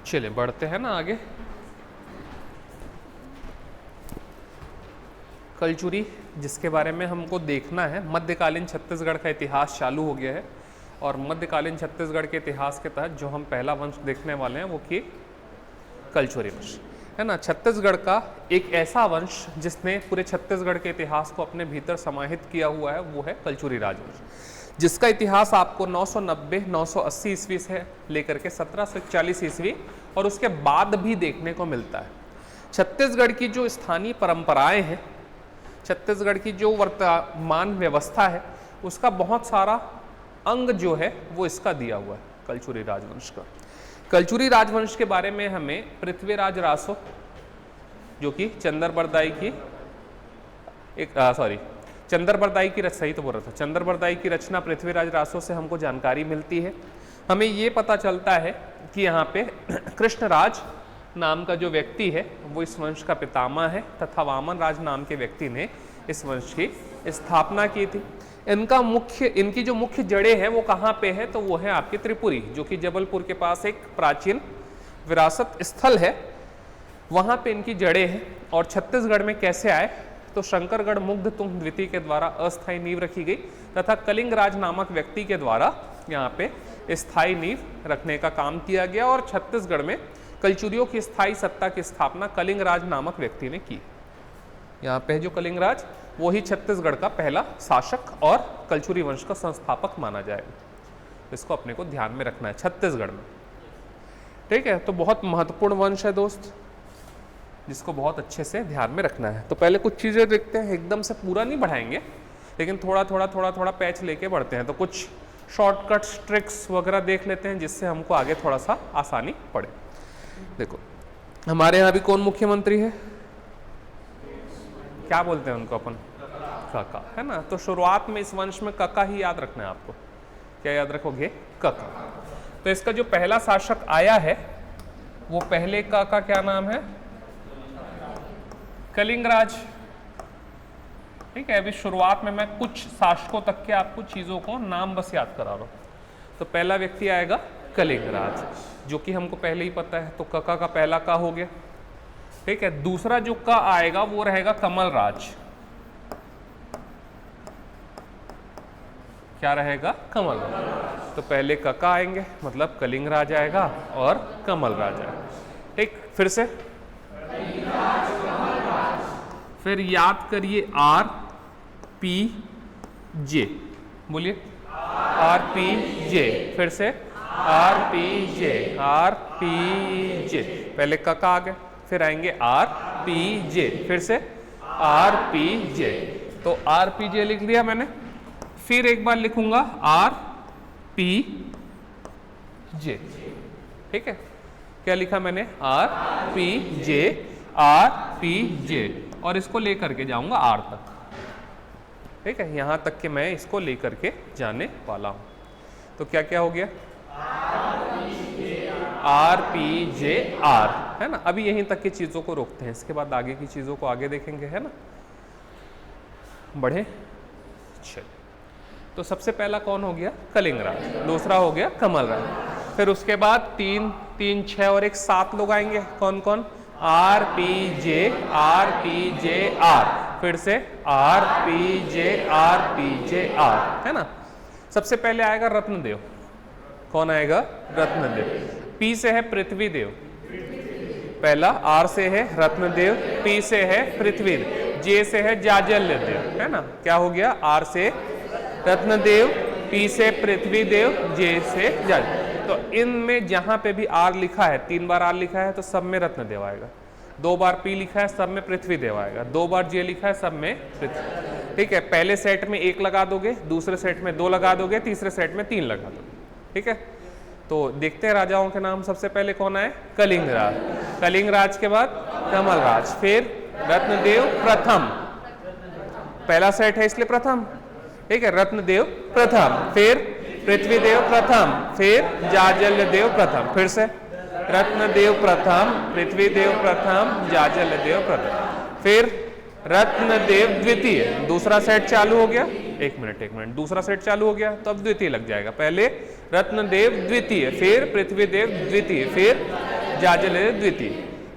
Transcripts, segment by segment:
चलिए बढ़ते हैं ना आगे। कलचुरी, जिसके बारे में हमको देखना है, मध्यकालीन छत्तीसगढ़ का इतिहास चालू हो गया है और मध्यकालीन छत्तीसगढ़ के इतिहास के तहत जो हम पहला वंश देखने वाले हैं वो कि कलचुरी वंश है ना। छत्तीसगढ़ का एक ऐसा वंश जिसने पूरे छत्तीसगढ़ के इतिहास को अपने भीतर समाहित किया हुआ है वो है कलचुरी राजवंश, जिसका इतिहास आपको 990-980 ईस्वी से लेकर के 1740 ईस्वी और उसके बाद भी देखने को मिलता है। छत्तीसगढ़ की जो स्थानीय परंपराएं हैं, छत्तीसगढ़ की जो वर्तमान व्यवस्था है, उसका बहुत सारा अंग जो है वो इसका दिया हुआ है कलचुरी राजवंश का। कलचुरी राजवंश के बारे में हमें पृथ्वीराज रासो, जो कि चंद्रबरदाई की चंद्रबरदाई की सही तो बोल रहा था, चंद्रबरदाई की रचना पृथ्वीराज रासो से हमको जानकारी मिलती है। हमें ये पता चलता है कि यहाँ पे कृष्णराज नाम का जो व्यक्ति है वो इस वंश का पितामह है तथा वामन राज नाम के व्यक्ति ने इस वंश की स्थापना की थी। इनकी जो मुख्य जड़ें हैं वो कहाँ पे है, तो वो है आपकी त्रिपुरी, जो कि जबलपुर के पास एक प्राचीन विरासत स्थल है, वहाँ पे इनकी जड़ें हैं। और छत्तीसगढ़ में कैसे आए, तो शंकरगढ़ मुग्ध तुंग द्वितीय के द्वारा अस्थायी नींव रखी गई तथा कलिंगराज नामक व्यक्ति के द्वारा यहाँ पे स्थायी नींव रखने का काम किया गया और छत्तीसगढ़ में कलचुरियों की स्थायी सत्ता की स्थापना कलिंगराज नामक व्यक्ति ने की। यहाँ पे जो कलिंगराज वो ही छत्तीसगढ़ का पहला शासक और कलचुरी वंश का संस्थापक माना जाएगा। इसको अपने को ध्यान में रखना है छत्तीसगढ़ में, ठीक है। तो बहुत महत्वपूर्ण वंश है दोस्त, जिसको बहुत अच्छे से ध्यान में रखना है। तो पहले कुछ चीज़ें देखते हैं, एकदम से पूरा नहीं बढ़ाएंगे लेकिन थोड़ा थोड़ा पैच लेके बढ़ते हैं। तो कुछ शॉर्टकट्स ट्रिक्स वगैरह देख लेते हैं जिससे हमको आगे थोड़ा सा आसानी पड़े। देखो हमारे यहाँ भी कौन मुख्यमंत्री है, क्या बोलते हैं उनको अपन, कका, है ना। तो शुरुआत में इस वंश में कका ही याद रखना है आपको। क्या याद रखोगे, कका। तो इसका जो पहला शासक आया है वो पहले का क्या नाम है, कलिंगराज, ठीक है। अभी शुरुआत में मैं कुछ शासकों तक के आपको चीजों को नाम बस याद करा रहा हूं। तो पहला व्यक्ति आएगा कलिंगराज, जो कि हमको पहले ही पता है, तो कका का पहला का हो गया, ठीक है। दूसरा जो का आएगा वो रहेगा कमलराज, क्या रहेगा, कमलराज। तो पहले कका आएंगे मतलब कलिंगराज आएगा और कमलराज आएगा, ठीक। फिर से फिर याद करिए RPJ, बोलिए RPJ, फिर से RPJ, पहले कका आ गए, फिर आएंगे RPJ, फिर से RPJ। तो RPJ लिख लिया मैंने, फिर एक बार लिखूंगा RPJ, ठीक है। क्या लिखा मैंने, RPJ, और इसको लेकर के जाऊंगा R तक, ठीक है। यहां तक कि मैं इसको लेकर के जाने वाला हूं। तो क्या क्या हो गया, RPJR, है ना। अभी यहीं तक की चीजों को रोकते हैं, इसके बाद आगे की चीजों को आगे देखेंगे, है ना। बढ़े, चलिए। तो सबसे पहला कौन हो गया, कलिंगराज, दूसरा हो गया कमलराज, फिर उसके बाद 3, 6 और 1 7 लोग आएंगे। कौन कौन, RPJR, फिर से RPJR, है ना। सबसे पहले आएगा रत्नदेव, कौन आएगा, रत्नदेव। P से है पृथ्वीदेव, पहला R से है रत्नदेव, P से है पृथ्वीदेव, J से है जाजल्यदेव, है ना। क्या हो गया, R से रत्नदेव, P से पृथ्वीदेव, J से जाजल्यदेव। तो इनमें जहां पे भी R लिखा है, 3 बार R लिखा है तो सब में रत्नदेव आएगा, 2 बार P लिखा है सब में पृथ्वीदेव आएगा, 2 बार J लिखा है सब में पृथ्वी, ठीक है। पहले सेट में 1 लगा दोगे, दूसरे सेट में 2 लगा दोगे, तीसरे सेट में 3 लगा दोगे, ठीक है। तो देखते हैं राजाओं के नाम। सबसे पहले कौन आए, कलिंगराज, कलिंगराज के बाद कमलराज, फिर रत्नदेव प्रथम, पहला सेट है इसलिए प्रथम, ठीक है। रत्नदेव प्रथम, फिर पृथ्वीदेव प्रथम, फिर जाजल्यदेव प्रथम, फिर से रत्नदेव प्रथम, पृथ्वीदेव प्रथम, जाजल्यदेव प्रथम, फिर रत्नदेव द्वितीय। दूसरा सेट चालू हो गया, एक मिनट, दूसरा सेट चालू हो गया तो अब द्वितीय लग जाएगा। पहले रत्नदेव द्वितीय, फिर पृथ्वीदेव द्वितीय, फिर जाजलदेव द्वितीय।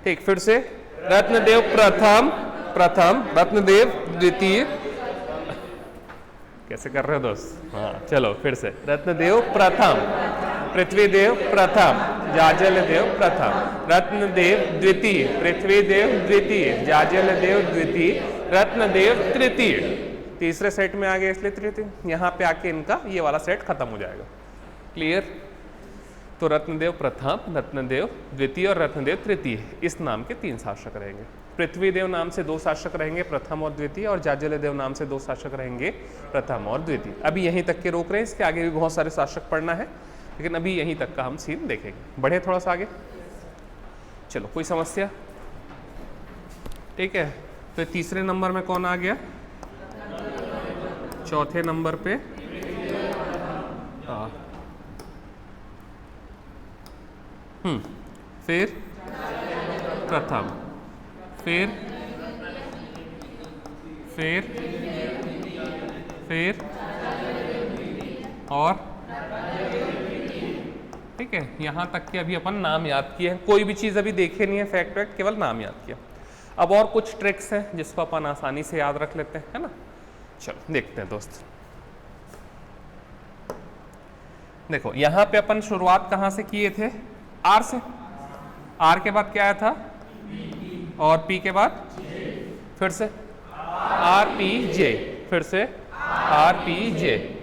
ठीक, फिर से रत्नदेव प्रथम, रत्नदेव द्वितीय। कैसे कर रहे हो दोस्त? हाँ चलो फिर से, रत्नदेव प्रथम, पृथ्वीदेव प्रथम, जाजलदेव प्रथम, रत्नदेव द्वितीय, पृथ्वीदेव द्वितीय, जाजलदेव द्वितीय, रत्नदेव तृतीय। तीसरे सेट में आ गए इसलिए तृतीय। यहाँ पे आके इनका ये वाला सेट खत्म हो जाएगा। क्लियर? तो रत्नदेव प्रथम, रत्नदेव द्वितीय और रत्नदेव तृतीय, इस नाम के 3 शासक रहेंगे। पृथ्वीदेव नाम से 2 शासक रहेंगे, प्रथम और द्वितीय, और जाजलदेव नाम से 2 शासक रहेंगे, प्रथम और द्वितीय। अभी यहीं तक के रोक रहे हैं, इसके आगे भी बहुत सारे शासक पढ़ना है, लेकिन अभी यहीं तक का हम सीन देखेंगे। बढ़े थोड़ा सा आगे, चलो कोई समस्या? ठीक है, तो तीसरे नंबर में कौन आ गया? चौथे नंबर पे फिर प्रथम, फिर और ठीक है, यहां तक के अभी अपन नाम याद किए हैं। कोई भी चीज अभी देखे नहीं है, फैक्ट वैक्ट, केवल नाम याद किया। अब और कुछ ट्रिक्स हैं जिसको अपन आसानी से याद रख लेते हैं, है ना? चलो देखते हैं दोस्त। देखो यहां पे अपन शुरुआत कहां से किए थे? आर से। आर के बाद क्या आया था? और पी के बाद फिर से आर पी जे, फिर से आर पी जे।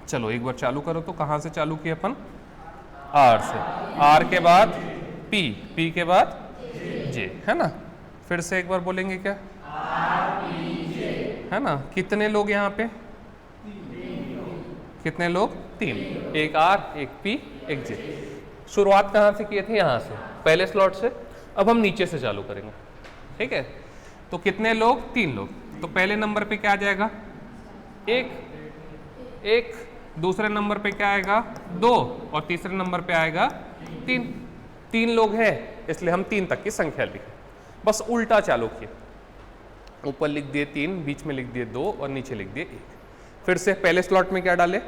चलो एक बार चालू करो तो कहां से चालू किए अपन? आर से। आर के बाद पी, पी के बाद जे, है ना? फिर से एक बार बोलेंगे क्या? आर पी जे, है ना? कितने लोग यहाँ पे? कितने लोग? 3, एक आर, एक पी, एक जे। शुरुआत कहाँ से किए थे? यहाँ से, पहले स्लॉट से। अब हम नीचे से चालू करेंगे, ठीक है? तो कितने लोग? 3 लोग। तो पहले नंबर पे क्या आ जाएगा? 1, दूसरे नंबर पे क्या आएगा? 2, और तीसरे नंबर पे आएगा 3। 3 लोग हैं, इसलिए हम 3 तक की संख्या लिखे। बस उल्टा चालू किए, ऊपर लिख दिए 3, बीच में लिख दिए 2 और नीचे लिख दिए 1। फिर से पहले स्लॉट में क्या डाले?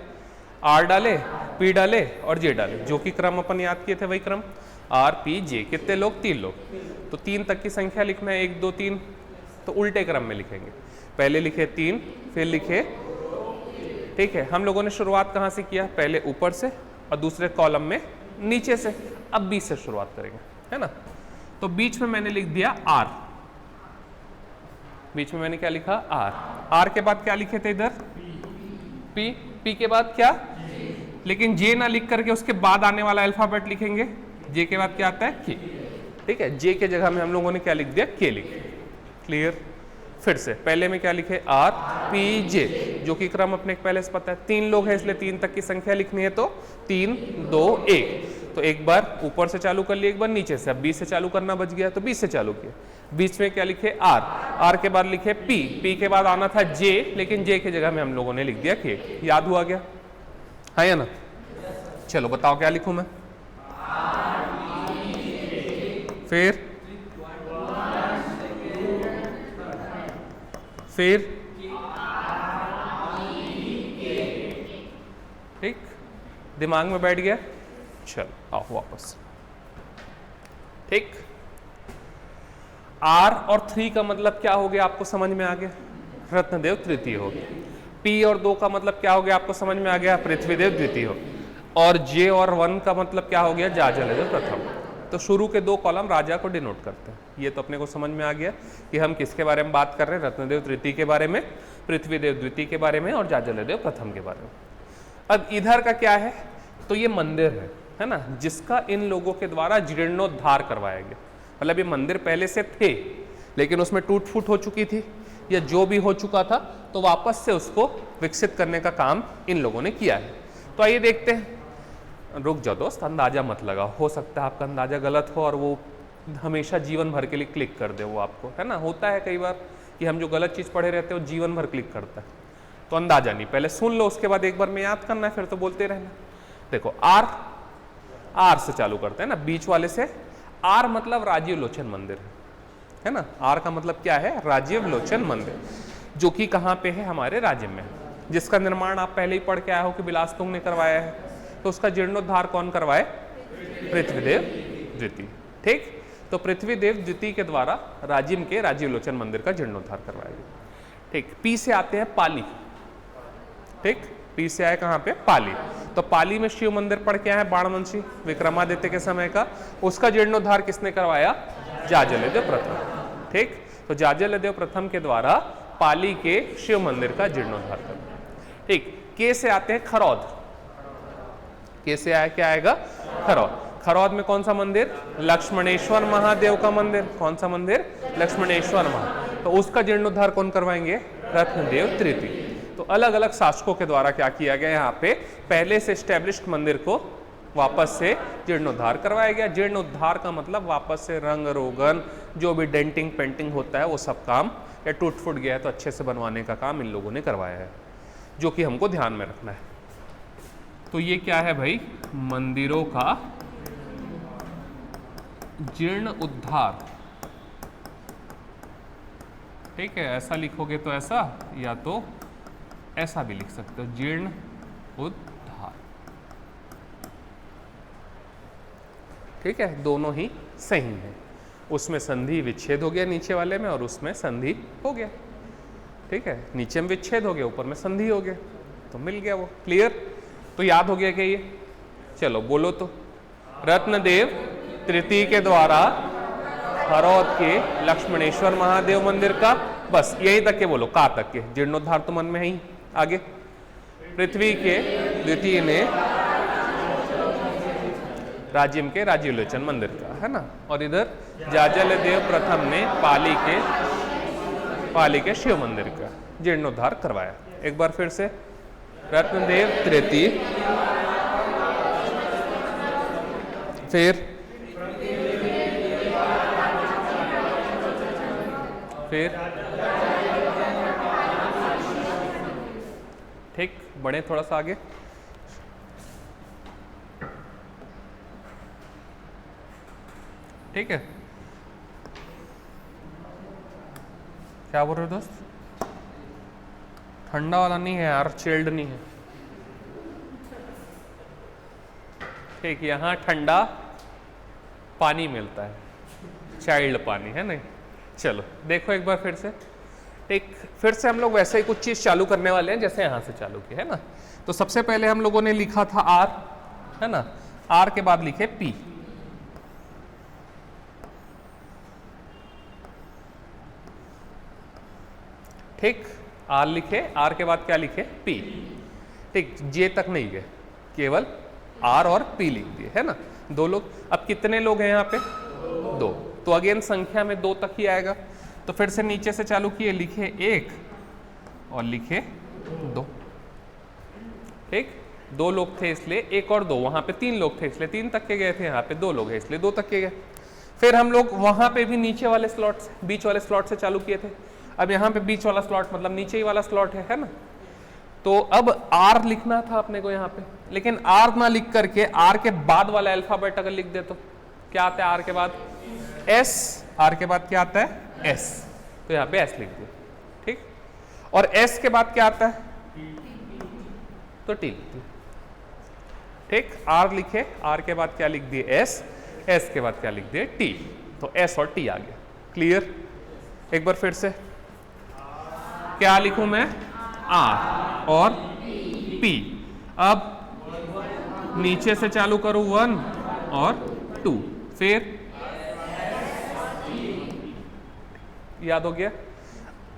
आर डाले, पी डाले और जे डाले। जो कि क्रम अपन याद किए थे वही क्रम, आर पी जे। कितने लोग? 3 लोग। तो 3 तक की संख्या लिखना है, 1 2 3। तो उल्टे क्रम में लिखेंगे, पहले लिखे 3, फिर लिखे, ठीक है? हम लोगों ने शुरुआत कहाँ से किया? पहले ऊपर से और दूसरे कॉलम में नीचे से। अब बीच से शुरुआत करेंगे, है ना? तो बीच में मैंने लिख दिया आर। बीच में मैंने क्या लिखा? आर। आर के बाद क्या लिखे थे इधर? पी। पी के बाद क्या? लेकिन जे ना लिख करके उसके बाद आने वाला अल्फाबेट लिखेंगे। जे के बाद क्या आता है? के। ठीक है, जे के जगह में हम लोगों ने क्या लिख दिया? के लिख। क्लियर? फिर से पहले में क्या लिखे? आर पी जे, जो कि क्रम अपने पहले से पता है। 3 लोग हैं इसलिए 3 तक की संख्या लिखनी है, तो 3 2 1। तो एक बार ऊपर से चालू कर लिए, एक बार नीचे से। अब 20 से चालू करना बच गया तो 20 से चालू किया। बीच में क्या लिखे? आर। आर के बाद लिखे पी। पी के बाद आना था जे, लेकिन जे की जगह में हम लोगों ने लिख दिया के। याद हुआ गया? है या ना? चलो बताओ क्या लिखूं मैं? फिर ठीक, दिमाग में बैठ गया? चलो आओ वापस। ठीक, आर और 3 का मतलब क्या हो गया? आपको समझ में आ गया? रत्नदेव तृतीय हो गया। पी और 2 का मतलब क्या हो गया? आपको समझ में आ गया? पृथ्वीदेव द्वितीय हो गया। और जे और 1 का मतलब क्या हो गया? जाजलदेव प्रथम। तो शुरू के 2 कॉलम राजा को डिनोट करते हैं। ये तो अपने को समझ में आ गया कि हम किसके बारे में बात कर रहे हैं? रत्नदेव तृतीय के बारे में, पृथ्वीदेव द्वितीय के बारे में और जाजलदेव प्रथम के बारे में। अब इधर का क्या है? तो ये मंदिर है ना, जिसका इन लोगों के द्वारा जीर्णोद्धार करवाया गया। मतलब ये मंदिर पहले से थे, लेकिन उसमें टूट फूट हो चुकी थी, या जो भी हो चुका था, तो वापस से उसको विकसित करने का काम इन लोगों ने किया है। तो आइए देखते हैं। रुक जाओ दोस्त, अंदाजा मत लगाओ, हो सकता है आपका अंदाजा गलत हो और वो हमेशा जीवन भर के लिए क्लिक कर दे वो आपको, है ना? होता है कई बार कि हम जो गलत चीज़ पढ़े रहते हैं वो जीवन भर क्लिक करता है। तो अंदाजा नहीं, पहले सुन लो, उसके बाद एक बार में याद करना है, फिर तो बोलते रहना। देखो आर आर से चालू करते हैं ना, बीच वाले से। आर मतलब राजीव लोचन मंदिर है ना, आर का मतलब क्या है, राजीव लोचन मंदिर, जो कि कहाँ पे है, हमारे राज्य में, जिसका निर्माण आप पहले ही पढ़ के आए हो कि बिलासतुंग ने करवाया है। तो उसका जीर्णोद्धार कौन करवाए, पृथ्वीदेव द्वितीय। ठीक, तो पृथ्वीदेव द्वितीय के द्वारा राजिम के राजीव लोचन मंदिर का जीर्णोद्धार करवाया गया। ठीक, पी से आते हैं पाली। ठीक, पी से आए कहाँ पे, पाली। तो पाली में शिव मंदिर पढ़ के आए हैं बाणवंशी विक्रमादित्य के समय का, उसका जीर्णोद्धार किसने करवाया, जाजलदेव प्रथम। ठीक, तो जाजलदेव प्रथम के द्वारा पाली के शिव मंदिर का जीर्णोद्धार करवाया। ठीक, के से आते हैं खरौद। के से आया क्या आएगा, खरौद। खरौद में कौन सा मंदिर, लक्ष्मणेश्वर महादेव का मंदिर। कौन सा मंदिर, लक्ष्मणेश्वर महादेव। तो उसका जीर्णोद्धार कौन करवाएंगे, रत्नदेव तृतीय। तो अलग अलग शासकों के द्वारा क्या किया गया, यहाँ पे पहले से स्टैब्लिश्ड मंदिर को वापस से जीर्णोद्धार करवाया गया। जीर्णोद्धार का मतलब वापस से रंग रोगन, जो भी डेंटिंग पेंटिंग होता है वो सब काम, या टूट फूट गया है तो अच्छे से बनवाने का काम इन लोगों ने करवाया है, जो कि हमको ध्यान में रखना है। तो ये क्या है भाई, मंदिरों का जीर्ण उद्धार। ठीक है, ऐसा लिखोगे तो ऐसा, या तो ऐसा भी लिख सकते हो, जीर्ण उद्धार। ठीक है, दोनों ही सही है। उसमें संधि विच्छेद हो गया नीचे वाले में, और उसमें संधि हो गया। ठीक है, नीचे में विच्छेद हो गया, ऊपर में संधि हो गया, तो मिल गया वो। क्लियर, तो याद हो गया क्या ये, चलो बोलो तो। रत्नदेव तृतीय के द्वारा खरौद के लक्ष्मणेश्वर महादेव मंदिर का, बस यही तक के बोलो, का तक के, जीर्णोद्धार तो मन में है ही। आगे, पृथ्वी के द्वितीय ने राजिम के राजीव लोचन मंदिर का, है ना। और इधर जाजलदेव प्रथम ने पाली के शिव मंदिर का जीर्णोद्धार करवाया। एक बार फिर से, रत्नदेव तृतीय, फिर ठीक, बढ़े थोड़ा सा आगे। ठीक है, क्या बोल रहे हो दोस्त, ठंडा वाला नहीं है यार, चिल्ड नहीं है। ठीक, यहाँ ठंडा पानी मिलता है, चाइल्ड पानी है नहीं। चलो देखो एक बार फिर से। ठीक, फिर से हम लोग वैसे ही कुछ चीज चालू करने वाले हैं जैसे यहाँ से चालू किया है ना। तो सबसे पहले हम लोगों ने लिखा था आर, है ना, आर के बाद लिखे पी। ठीक, आर लिखे, आर के बाद क्या लिखे, पी। ठीक, जे तक नहीं गए, केवल आर और पी लिख दिए, है ना। दो लोग, अब कितने लोग हैं यहाँ पे, दो, तो अगेन संख्या में दो तक ही आएगा। तो फिर से नीचे से चालू किए, लिखे एक और लिखे दो। ठीक, दो लोग थे इसलिए एक और दो, वहां पे तीन लोग थे इसलिए तीन तक के गए थे, यहाँ पे दो लोग हैं इसलिए दो तक के गए। फिर हम लोग वहां पे भी नीचे वाले स्लॉट से, बीच वाले स्लॉट से चालू किए थे। अब यहाँ पे बीच वाला स्लॉट मतलब नीचे ही वाला स्लॉट है ना। तो अब आर लिखना था अपने को यहाँ पे, लेकिन आर ना लिख करके आर के बाद वाला अल्फाबेट अगर लिख दे तो क्या आता है, आर के बाद एस, आर के बाद क्या आता है, एस, तो यहाँ पे एस लिख दिया। ठीक, और एस के बाद क्या आता है, तो टी लिख दिया। ठीक, आर लिखे, आर के बाद क्या लिख दिए, एस, एस के बाद क्या लिख दिए, टी, तो एस और टी आ गया। क्लियर, एक बार फिर से क्या लिखूं मैं, आर और पी। अब नीचे से चालू करूं 1 और 2, फिर याद हो गया।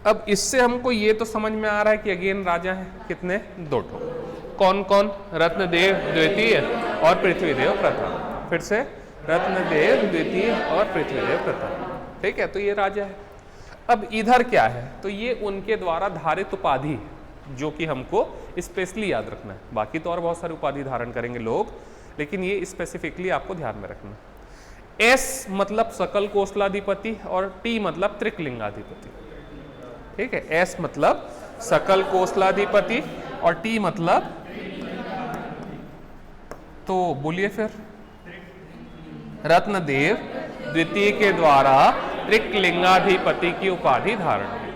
अब इससे हमको ये तो समझ में आ रहा है कि अगेन राजा है कितने, दो ठो। कौन कौन, रत्नदेव द्वितीय और पृथ्वीदेव प्रथम। फिर से रत्नदेव द्वितीय और पृथ्वीदेव प्रथम। ठीक है, तो ये राजा है। अब इधर क्या है, तो ये उनके द्वारा धारित उपाधि, जो कि हमको स्पेशली याद रखना है। बाकी तो और बहुत सारी उपाधि धारण करेंगे लोग, लेकिन ये स्पेसिफिकली आपको ध्यान में रखना है। एस मतलब सकल कोसलाधिपति और टी मतलब त्रिकलिंगाधिपति। ठीक है, एस मतलब सकल कोसलाधिपति और टी मतलब, तो बोलिए फिर, रत्नदेव द्वितीय के द्वारा त्रिकलिंगाधिपति की उपाधि धारण की।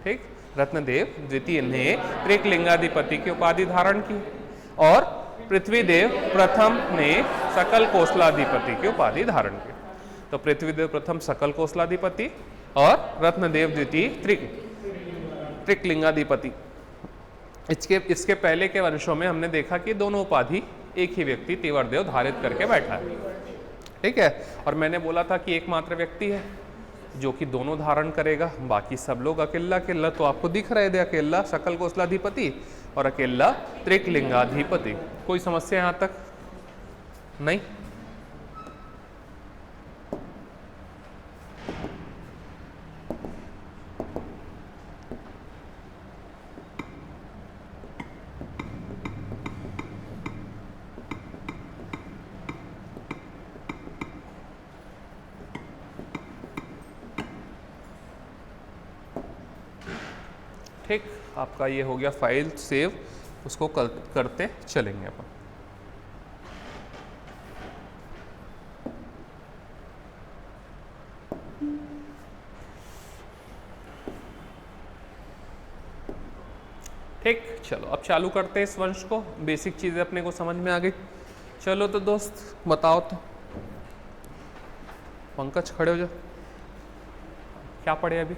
ठीक, रत्नदेव द्वितीय ने त्रिकलिंगाधिपति की उपाधि धारण की और पृथ्वीदेव प्रथम ने सकल कोसलाधिपति की उपाधि धारण की। तो पृथ्वीदेव प्रथम सकल कोसलाधिपति और रत्नदेव द्वितीय त्रिकलिंगाधिपति। इसके पहले के वंशों में हमने देखा कि दोनों उपाधि एक ही व्यक्ति तीवरदेव धारित करके बैठा है। ठीक है, और मैंने बोला था कि एकमात्र व्यक्ति है जो कि दोनों धारण करेगा, बाकी सब लोग अकेला अकेला तो आपको दिख रहे थे, अकेला सकल कोसलाधिपति और अकेला त्रिकलिंगाधिपति। कोई समस्या यहां तक नहीं? ठीक, आपका ये हो गया फाइल सेव, उसको करते चलेंगे अपन। ठीक, चलो अब चालू करते हैं इस वंश को। बेसिक चीजें अपने को समझ में आ गई। चलो तो दोस्त बताओ तो, पंकज खड़े हो जाओ, क्या पढ़े अभी?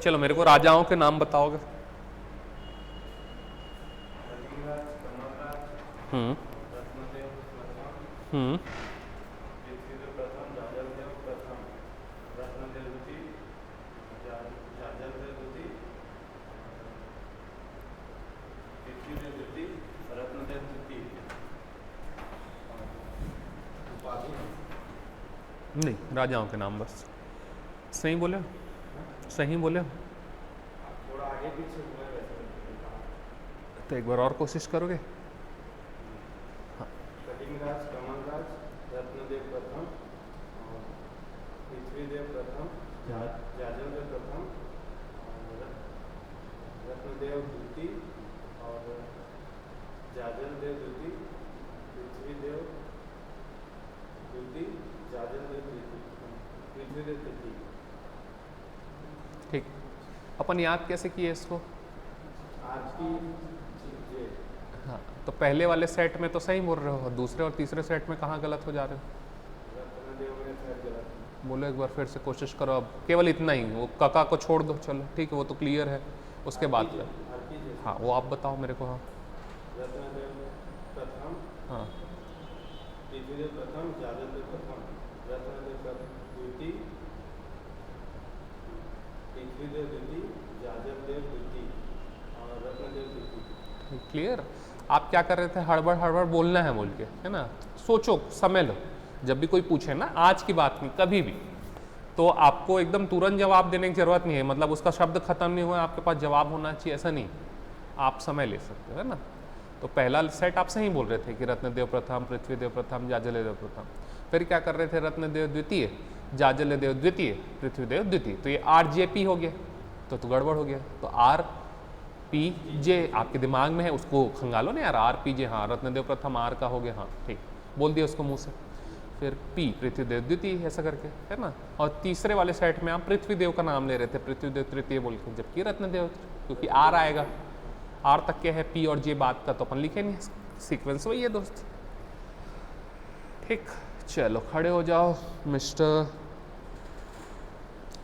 चलो मेरे को राजाओं के नाम बताओगे। हम्म हम्म नहीं, राजाओं के नाम बस। सही बोले, सही बोले। थोड़ा आगे पीछे हुआ है वैसे। तो एक बार और कोशिश करोगे? कलिंगराज, कमलराज, रत्नदेव प्रथम, पृथ्वीदेव प्रथम, जाजलदेव प्रथम, रत्नदेव द्वितीय और जाजलदेव द्वितीय, पृथ्वीदेव द्वितीय, जाजलदेव द्वितीय, पृथ्वीदेव तृतीय। ठीक, अपन याद कैसे किए इसको? आज की हाँ, तो पहले वाले सेट में तो सही बोल रहे हो, दूसरे और तीसरे सेट में कहाँ गलत हो जा रहे हो? रत्नदेव में शायद गलत। बोलो एक बार फिर से कोशिश करो। अब केवल इतना ही, वो कका को छोड़ दो। चलो ठीक है, वो तो क्लियर है। उसके बाद हाँ, वो आप बताओ मेरे को। हाँ, रत्नदेव प्रथम, हाँ, पृथ्वीदेव प्रथम, जाजलदेव प्रथम, रत्नदेव द्वितीय, पृथ्वीदेव द्वितीय, जाजलदेव द्वितीय और रत्नदेव द्वितीय। क्लियर? आप क्या कर रहे थे? हड़बड़ हड़बड़ बोलना है बोल के, है ना? सोचो, समय लो। जब भी कोई पूछे ना, आज की बात नहीं, कभी भी, तो आपको एकदम तुरंत जवाब देने की जरूरत नहीं है। मतलब उसका शब्द खत्म नहीं हुआ, आपके पास जवाब होना चाहिए, ऐसा नहीं। आप समय ले सकते हो, है ना? तो पहला सेट आप सही बोल रहे थे कि रत्नदेव प्रथम, पृथ्वीदेव प्रथम, जाजलदेव प्रथम। फिर क्या कर रहे थे? रत्नदेव द्वितीय, जाजलदेव द्वितीय, पृथ्वीदेव द्वितीय। तो ये RJP हो गया, तो गड़बड़ हो गया। तो RPJ आपके दिमाग में है, उसको खंगालो ना यार। RPJ, हाँ, रत्नदेव प्रथम R का हो गया। हाँ ठीक, बोल दिया उसको मुंह से। फिर P, पृथ्वीदेव द्वितीय, ऐसा करके, है ना? और तीसरे वाले सेट में आप पृथ्वीदेव का नाम ले रहे थे, पृथ्वीदेव तृतीय बोल के, जबकि रत्नदेव, क्योंकि R आएगा, R तक के है P और J बात का, तो अपन लिखे नहीं। सीक्वेंस वही है दोस्त। ठीक, चलो खड़े हो जाओ मिस्टर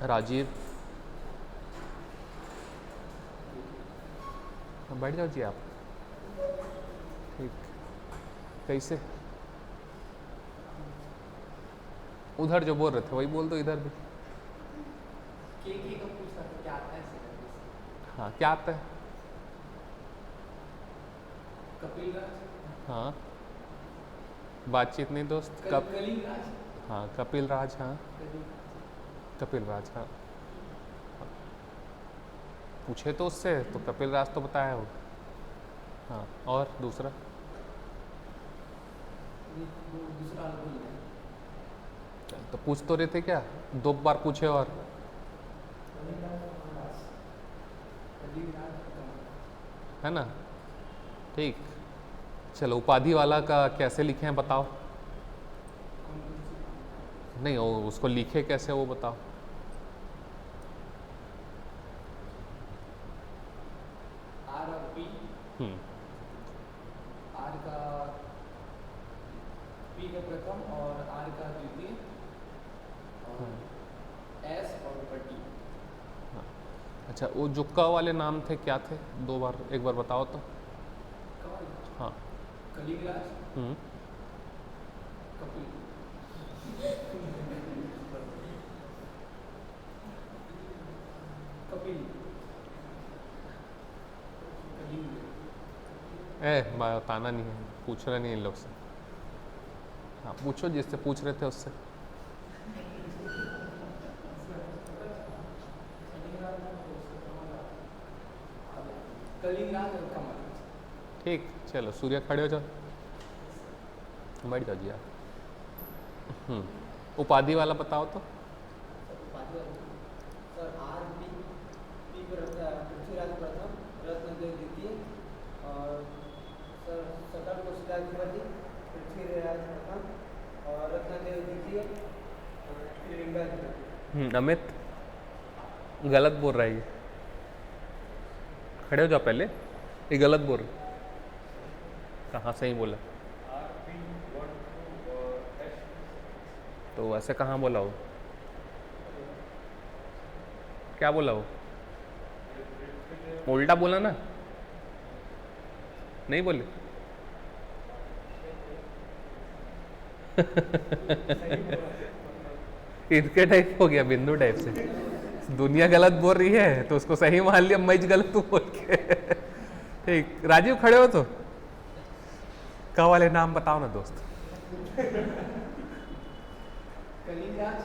राजीव। बैठ जाओ जी आप। ठीक, कैसे? उधर जो बोल रहे थे वही बोल दो, इधर भी। हाँ, क्या आता है? हाँ, बातचीत नहीं दोस्त। हाँ, कपिल राज। हाँ, कपिल राज। हाँ, पूछे तो उससे, तो कपिल राज तो बताया हो। हाँ, और दूसरा? तो पूछ तो रहे थे क्या? 2 बार पूछे। और है ना? ठीक, चलो उपाधि वाला का कैसे लिखे हैं बताओ। नहीं, वो उसको लिखे कैसे वो बताओ। आर और पी, हम्म, आर का पी का प्रथम और आर का द्वितीय, और एस और टी। अच्छा, वो जो क वाले नाम थे क्या थे, दो बार एक बार बताओ तो। हाँ। कलिंगराज, हम्म, कपिल, कपिल, कलिंग। बताना नहीं है, पूछ रहे नहीं इन लोग से। हाँ पूछो, जिससे पूछ रहे थे उससे। कलिंगराज और कमल। ठीक, चलो सूर्य खड़े हो जाओ, बैठ जाओ जी आप। उपाधि वाला बताओ तो। Sir R P, P Prithviraj प्रथम, रत्नदेव द्वितीय, और सर सकल कुशीलाधिपति पृथ्वीराज प्रथम और रत्नदेव द्वितीय, लिंगाधिपति। अमित गलत बोल रहा है ये, खड़े हो जाओ पहले, ये गलत बोल रहे। कहाँ सही बोला? तो वैसे कहाँ बोला हो, क्या बोला हो? उल्टा बोला ना, नहीं बोले? इनके टाइप हो गया, बिंदु टाइप से। दुनिया गलत बोल रही है तो उसको सही मान लिया, मैं गलत तू बोल के। ठीक, राजीव खड़े हो तो का वाले नाम बताओ ना दोस्त। कलिंगराज,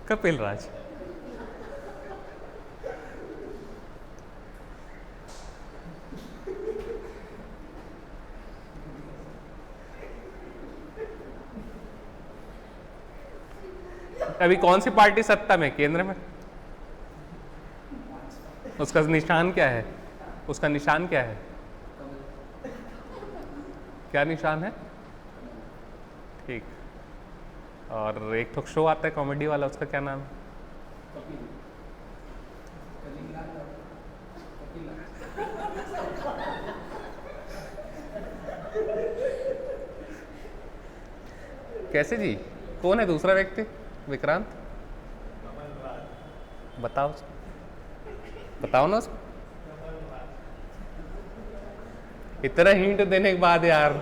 कपिल राज। अभी कौन सी पार्टी सत्ता में, केंद्र में? उसका निशान क्या है? उसका निशान क्या है? क्या निशान है? ठीक। और एक तो शो आता है कॉमेडी वाला, उसका क्या नाम है? कपिल, कलिंगराज और कपिल। कैसे जी? कौन है दूसरा व्यक्ति? विक्रांत, बताओ बताओ ना उसको। इतना हिंट देने के बाद यार,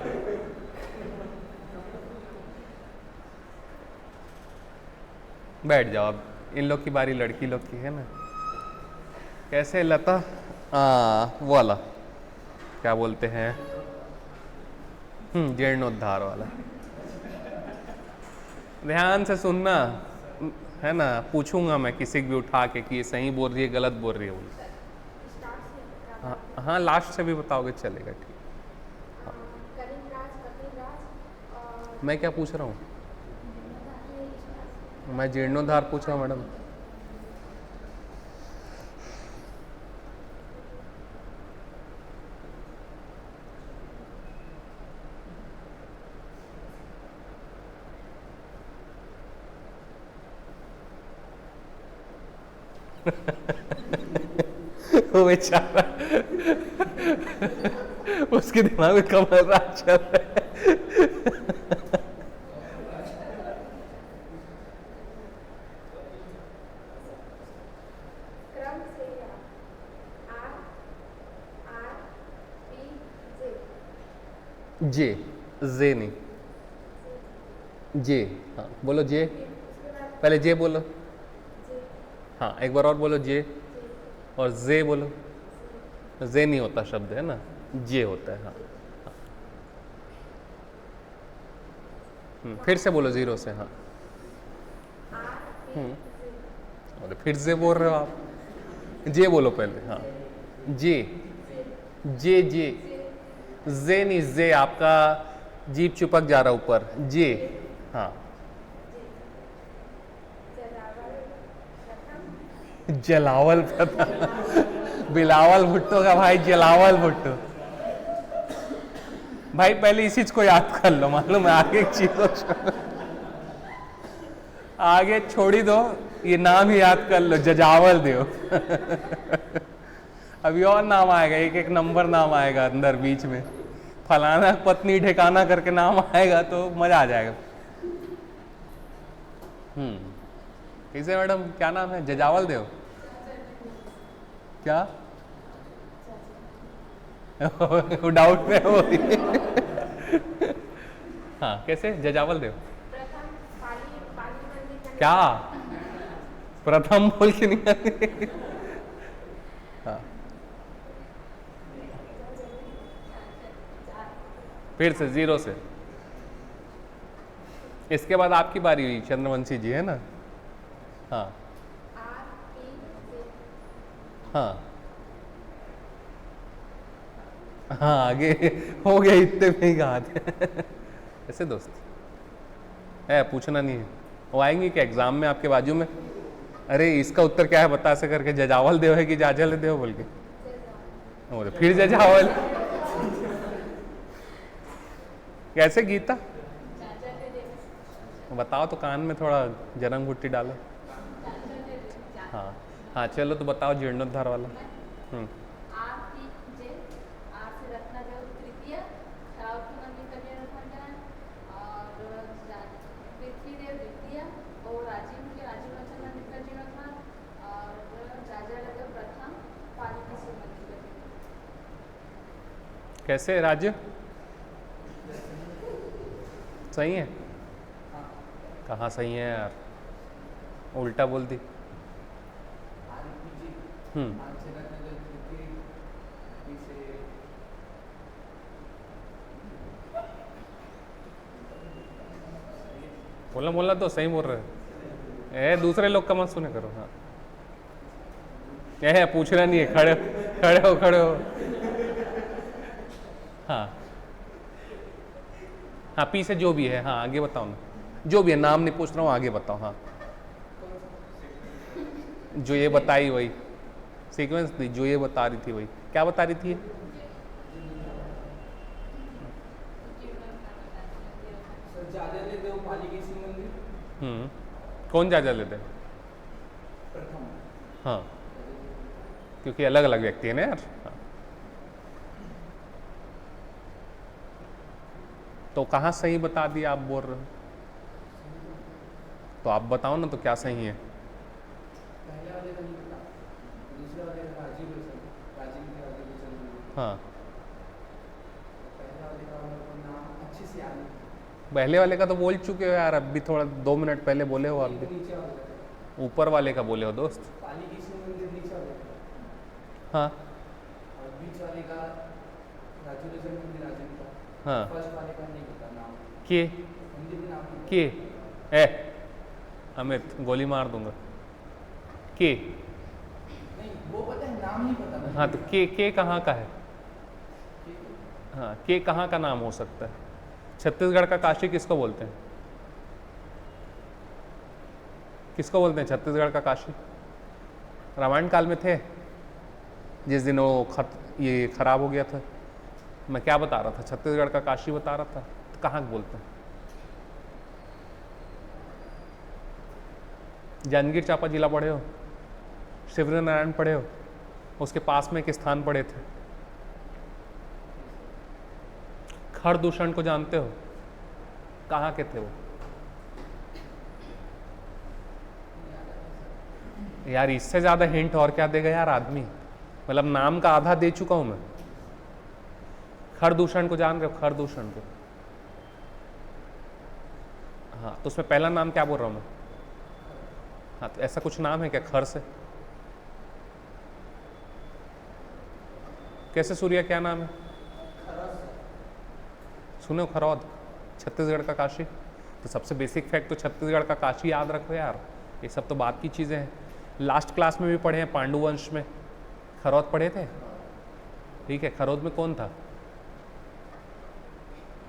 बैठ जाओ अब, इन लोग की बारी, लड़की लोग की है ना। कैसे लता? वो वाला क्या बोलते हैं, जीर्णोद्धार वाला। ध्यान से सुनना है ना, पूछूंगा मैं किसी भी उठा के कि ये सही बोल रही है गलत बोल रही है बोल। हाँ हाँ, लास्ट से भी बताओगे चलेगा, ठीक। मैं क्या पूछ रहा हूँ? मैं जीर्णोद्धार पूछ रहा हूँ मैडम। वो बेचारा उसके दिमाग में कमल राज चल रहा है। जे, जे नहीं, जे। हाँ बोलो जे, पहले जे बोलो। हाँ एक बार और बोलो जे, और जे बोलो। जे नहीं होता शब्द है ना, जे होता है। हाँ, फिर से बोलो जीरो से। हाँ और फिर से बोल रहे हो आप, जे बोलो पहले। हाँ जे, जे जे, जे नहीं, जे आपका जीप चिपक जा रहा ऊपर, जे। हाँ जलावल पता बिलावल भुट्टो का भाई, जलावल भुट्टो। भाई पहले इस चीज को याद कर लो, मालूम है आगे एक चीज। आगे छोड़ी दो, ये नाम ही याद कर लो, जजावल देव। अभी और नाम आएगा, एक एक नंबर नाम आएगा अंदर बीच में, फलाना पत्नी ठिकाना करके नाम आएगा तो मजा आ जाएगा। कैसे मैडम, क्या नाम है? जजावल देव क्या? डाउट में हो। हाँ, कैसे? जजावल देव क्या? प्रथम बोल के नहीं आते। हाँ, फिर से जीरो से। इसके बाद आपकी बारी हुई, चंद्रवंशी जी, है ना? हाँ हाँ हाँ, आगे हो गया, इतने में ही कहा थे। ऐसे दोस्त है, पूछना नहीं है। वो आएंगे क्या एग्जाम में आपके बाजू में? अरे इसका उत्तर क्या है बता से करके, जजावल देव है कि जाजल देव बोल के, और फिर जजावल। कैसे गीता? बताओ तो, कान में थोड़ा जन्म घुट्टी डालो। हाँ हाँ, चलो तो बताओ जीर्णोद्धार वाला। कैसे राज्य? सही है? कहाँ सही है यार, उल्टा बोल दी। बोलना बोलना तो सही बोल रहे हैं, दूसरे लोग का मत सुने करो। हाँ, है पूछना नहीं है, खड़े खड़े हो, खड़े हो। हाँ हाँ, पी से जो भी है। हाँ, आगे बताओ ना, जो भी है, नाम नहीं पूछ रहा हूँ, आगे बताओ। हाँ, जो ये बताई वही सीक्वेंस थी, जो ये बता रही थी वही। क्या बता रही थी? कौन जाजल देव? हाँ, क्योंकि अलग अलग व्यक्ति है ना यार। हाँ। तो कहाँ सही बता दिया आप बोल रहे हो? तो आप बताओ ना, तो क्या सही है? पहले वाले का नहीं पता, दूसरे वाले का राजीव हाँ, पहले वाले का नाम अच्छे से याद नहीं। पहले वाले का तो बोल चुके हो यार, अब भी थोड़ा 2 मिनट पहले बोले हो आप भी। नीचे वाले, ऊपर वाले का बोले हो दोस्त। पाली की शिव मंदिर नीचे वाले, हाँ और बीच वाले का राजूलेश्वर मंदिर राजीव का। हाँ, फर्स्ट वाले का नहीं पता नाम, के मंदिर के नाम नहीं के ए अमित, गोली मार दूंगा। के नहीं, वो पता है, नाम नहीं पता। हाँ, तो के कहाँ का है? हाँ, के कहाँ का नाम हो सकता है? छत्तीसगढ़ का काशी किसको बोलते हैं? किसको बोलते हैं छत्तीसगढ़ का काशी? रामायण काल में थे, जिस दिन वो ये खराब हो गया था। मैं क्या बता रहा था? छत्तीसगढ़ का काशी बता रहा था। तो कहाँ बोलते हैं? जांजगीर चांपा जिला पढ़े हो? शिवरी नारायण पढ़े हो? उसके पास में एक स्थान पढ़े थे, खरदूषण को जानते हो? कहाँ के थे वो? यार इससे ज्यादा हिंट और क्या देगा यार आदमी? मतलब नाम का आधा दे चुका हूं मैं। खरदूषण को जान रहे हो? खरदूषण को। हाँ, तो उसमें पहला नाम क्या बोल रहा हूं मैं? हाँ, तो ऐसा कुछ नाम है क्या खर से? कैसे सूर्या, क्या नाम है? सुनो, खरौद, छत्तीसगढ़ का काशी। तो सबसे बेसिक फैक्ट तो छत्तीसगढ़ का काशी याद रखो यार, ये सब तो बात की चीज़ें हैं। लास्ट क्लास में भी पढ़े हैं, पांडुवंश में खरौद पढ़े थे। ठीक है, खरौद में कौन था?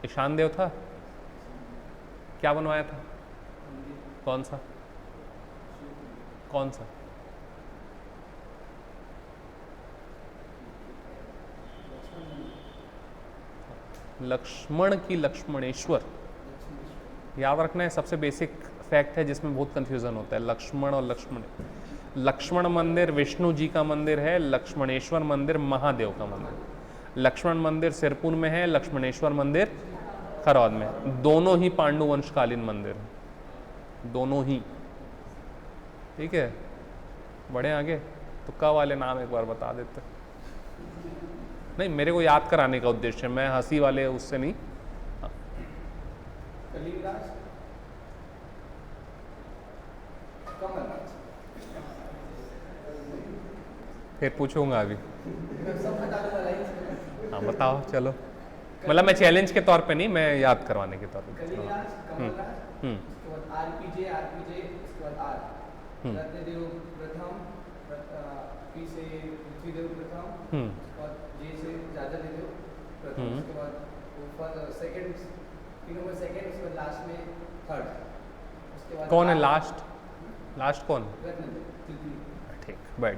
ईशान देव था। क्या बनवाया था? कौन सा? कौन सा? लक्ष्मण की लक्ष्मणेश्वर। याद रखना है, सबसे बेसिक फैक्ट है जिसमें बहुत कंफ्यूजन होता है, लक्ष्मण और लक्ष्मण। लक्ष्मण मंदिर विष्णु जी का मंदिर है, लक्ष्मणेश्वर मंदिर महादेव का मंदिर। लक्ष्मण मंदिर सिरपुर में है, लक्ष्मणेश्वर मंदिर खरौद में है। दोनों ही पांडु वंशकालीन मंदिर हैं, दोनों ही। ठीक है, बढ़े आगे। तुक्का वाले नाम एक बार बता देते। नहीं, मेरे को याद कराने का उद्देश्य है, मैं हंसी वाले उससे नहीं। कलिंगराज, कमलराज। फिर पूछूंगा अभी। मैं सब बता दूंगा लाइन से। हाँ बताओ, चलो। मतलब मैं चैलेंज के तौर पे नहीं, मैं याद करवाने के तौर पे। कलिंगराज, कमलराज, उसके बाद आरपीजे, उसके बाद आर रत्नदेव प्रथम, पी से पृथ्वीदेव प्रथम, उसके बाद जे से जाजरदेव प्रथम, उसके बाद सेकंड, तीन नंबर सेकंड, उसके बाद लास्ट में थर्ड, उसके बाद कौन है लास्ट? लास्ट कौन? रत्नदेव तृतीय। ठीक, बैठ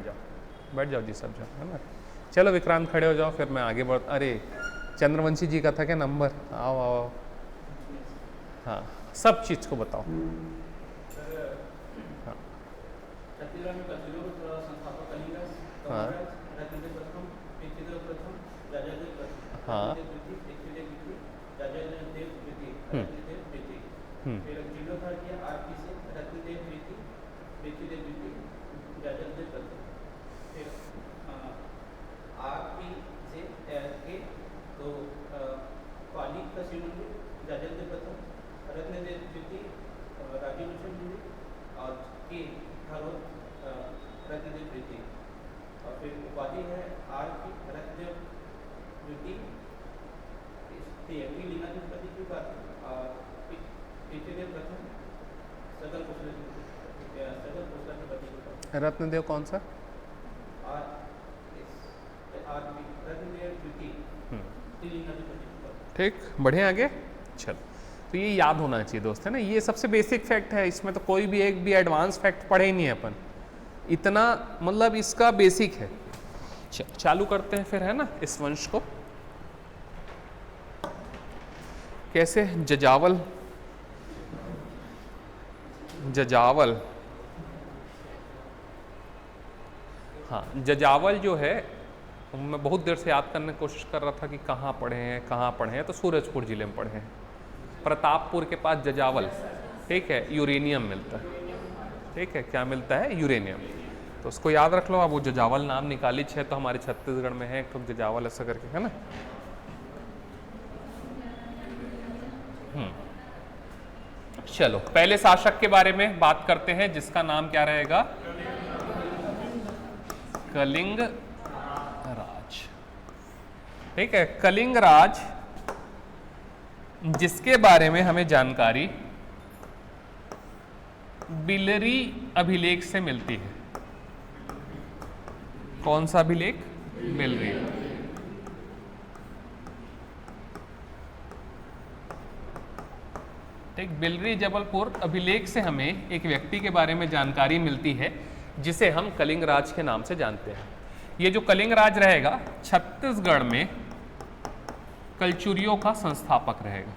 जाओ जी, सब जाओ, है ना। चलो विक्रांत खड़े हो जाओ, फिर मैं आगे बढ़। अरे चंद्रवंशी जी का था क्या नंबर? आओ आओ। हाँ, सब चीज़ को बताओ। हाँ छत्तीसगढ़ में कलियुग संस्थापक कलिंगराज, हाँ रत्नदेव प्रथम, पृथ्वीदेव प्रथम, जाजरदेव प्रथम, हाँ पृथ्वीदेव द्वितीय, जाजरदेव द्वितीय, रत्नदेव द्वितीय। फिर जीर्णोद्धार किया आरपी से, रत्नदेव द्वितीय, पृथ्वीदेव द्वितीय, जाजरदेव प्रथम। फिर आरपी से के तो पाली का शिव मंदिर, जाजरदेव प्रथम, रत्नदेव द्वितीय, राजीव मंदिर, और के खरौद रत्नदेव द्वितीय। और फिर उपाधि है आर की रत्नदेव द्वितीय, लिंगाधिपति की बात, और पृथ्वीदेव प्रथम, सकल कुशलाधिपति की बात। रत्नदेव कौन सा? रत्नदेव द्वितीय, लिंगाधिपति की बात। ठीक, बढ़िया आगे। चलो, तो ये याद होना चाहिए दोस्त, है ना। ये सबसे बेसिक फैक्ट है, इसमें तो कोई भी एक भी एडवांस फैक्ट पढ़े ही नहीं है अपन, इतना मतलब इसका बेसिक है। चालू करते हैं फिर, है ना, इस वंश को। कैसे? जजावल हाँ, जजावल जो है, मैं बहुत देर से याद करने की कोशिश कर रहा था कि कहाँ पढ़े हैं, तो सूरजपुर जिले में पढ़े हैं, प्रतापपुर के पास जजावल। ठीक है, यूरेनियम मिलता है। ठीक है, क्या मिलता है? यूरेनियम। तो उसको याद रख लो। अब वो जजावल नाम निकाली है, तो हमारे छत्तीसगढ़ में है एक तो जजावल, ऐसा करके, है ना। चलो, पहले शासक के बारे में बात करते हैं, जिसका नाम क्या रहेगा? कलिंग राज। ठीक है, कलिंग राज, जिसके बारे में हमें जानकारी बिलरी अभिलेख से मिलती है। कौन सा अभिलेख? बिलरी। ठीक, बिलरी जबलपुर अभिलेख से हमें एक व्यक्ति के बारे में जानकारी मिलती है, जिसे हम कलिंग राज के नाम से जानते हैं। ये जो कलिंग राज रहेगा, छत्तीसगढ़ में कलचुरियों का संस्थापक रहेगा।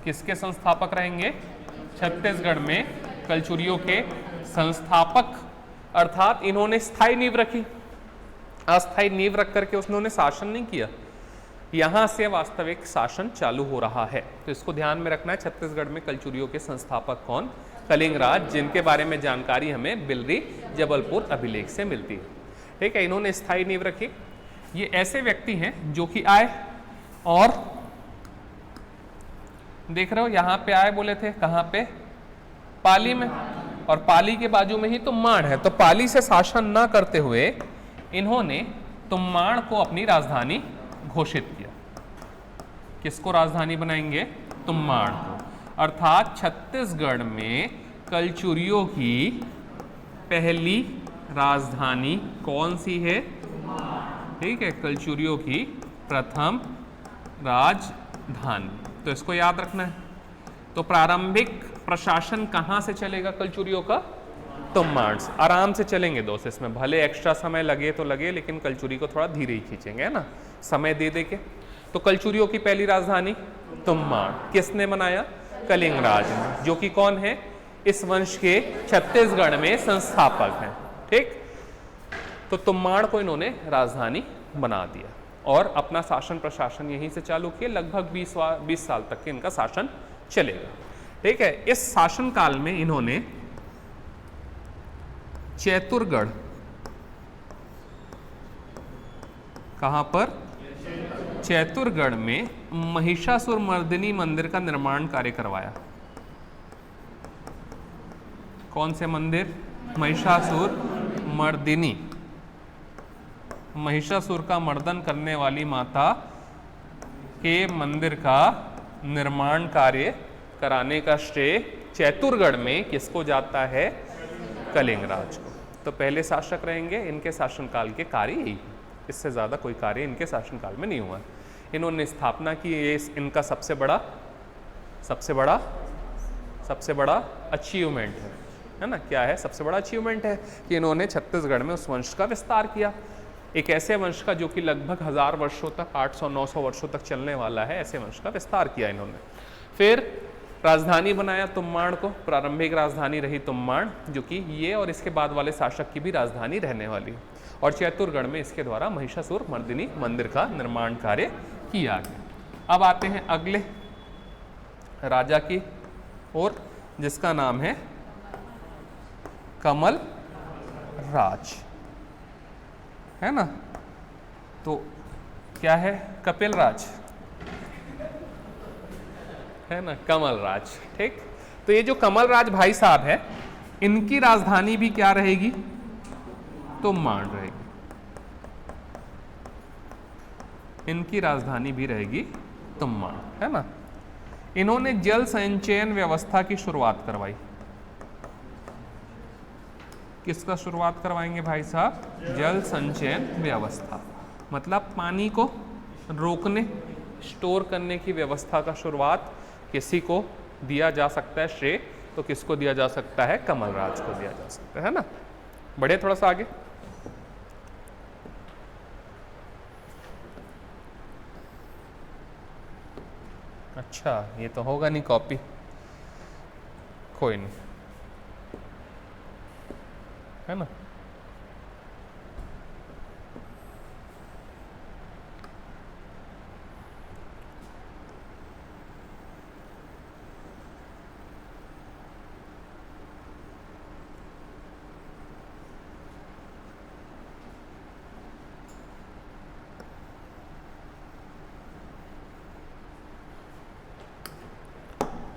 किसके संस्थापक रहेंगे? छत्तीसगढ़ में कलचुरियों के संस्थापक, अर्थात इन्होंने स्थायी नींव रखी। अस्थायी नींव रख करके उन्होंने शासन नहीं किया, यहां से वास्तविक शासन चालू हो रहा है। तो इसको ध्यान में रखना है। छत्तीसगढ़ में कलचुरियों के संस्थापक कौन? कलिंग राज, जिनके बारे में जानकारी हमें बिलरी जबलपुर अभिलेख से मिलती है। ठीक है, इन्होंने स्थायी नींव रखी। ये ऐसे व्यक्ति हैं जो कि आए और देख रहे हो यहाँ पे आए, बोले थे कहाँ पे? पाली में, और पाली के बाजू में ही तुम्माड़ है। तो पाली से शासन न करते हुए इन्होंने तुम्माड़ को अपनी राजधानी घोषित किया। किसको राजधानी बनाएंगे? तुम्माड़ को। अर्थात छत्तीसगढ़ में कलचुरियों की पहली राजधानी कौन सी है? ठीक है, कलचुरियों की प्रथम राजधानी। तो इसको याद रखना है। तो प्रारंभिक प्रशासन कहाँ से चलेगा कलचुरियों का? तुम्माड़ से। आराम से चलेंगे दोस्त, इसमें भले एक्स्ट्रा समय लगे तो लगे, लेकिन कलचुरी को थोड़ा धीरे ही खींचेंगे, है ना, समय दे दे के। तो कलचुरियों की पहली राजधानी तुम्माण। किसने बनाया? कलिंग राज ने, जो कि कौन है? इस वंश के छत्तीसगढ़ में संस्थापक हैं। ठीक, तो तुम्माण को इन्होंने राजधानी बना दिया और अपना शासन प्रशासन यहीं से चालू किया। लगभग 20 साल तक के इनका शासन चलेगा। ठीक है, इस शासन काल में इन्होंने चैतुरगढ़, कहां पर? चैतुरगढ़ में महिषासुर मर्दिनी मंदिर का निर्माण कार्य करवाया। कौन से मंदिर? महिषासुर मर्दिनी, महिषासुर का मर्दन करने वाली माता के मंदिर का निर्माण कार्य कराने का श्रेय चैतुरगढ़ में किसको जाता है? कलिंग राज को। तो पहले शासक रहेंगे, इनके शासनकाल के कार्य यही, इससे ज़्यादा कोई कार्य इनके शासनकाल में नहीं हुआ। इन्होंने स्थापना की, ये इनका सबसे बड़ा अचीवमेंट है ना? क्या है सबसे बड़ा अचीवमेंट? है कि इन्होंने छत्तीसगढ़ में उस वंश का विस्तार किया। एक ऐसे वंश का जो कि लगभग 1000 वर्षों तक, 800-900 वर्षों तक चलने वाला है, ऐसे वंश का विस्तार किया इन्होंने। फिर राजधानी बनाया तुम्माण को, प्रारंभिक राजधानी रही तुम्माण, जो कि ये और इसके बाद वाले शासक की भी राजधानी रहने वाली। और चैतुरगढ़ में इसके द्वारा महिषासुर मर्दिनी मंदिर का निर्माण कार्य किया गया। अब आते हैं अगले राजा की ओर, जिसका नाम है कमल राज, है ना? तो क्या है? कपिल राज, है ना? कमल राज। ठीक, तो ये जो कमल राज भाई साहब है, इनकी राजधानी भी क्या रहेगी? तुम्माण रहेगी। इनकी राजधानी भी रहेगी तुम्माण, है ना? इन्होंने जल संचयन व्यवस्था की शुरुआत करवाई। किसका शुरुआत करवाएंगे भाई साहब? जल संचयन व्यवस्था, मतलब पानी को रोकने, स्टोर करने की व्यवस्था का शुरुआत किसी को दिया जा सकता है श्रेय? तो किसको दिया जा सकता है? कमल राज को दिया जा सकता है ना? बढ़े थोड़ा सा आगे। अच्छा, ये तो होगा नहीं कॉपी, कोई नहीं, है ना?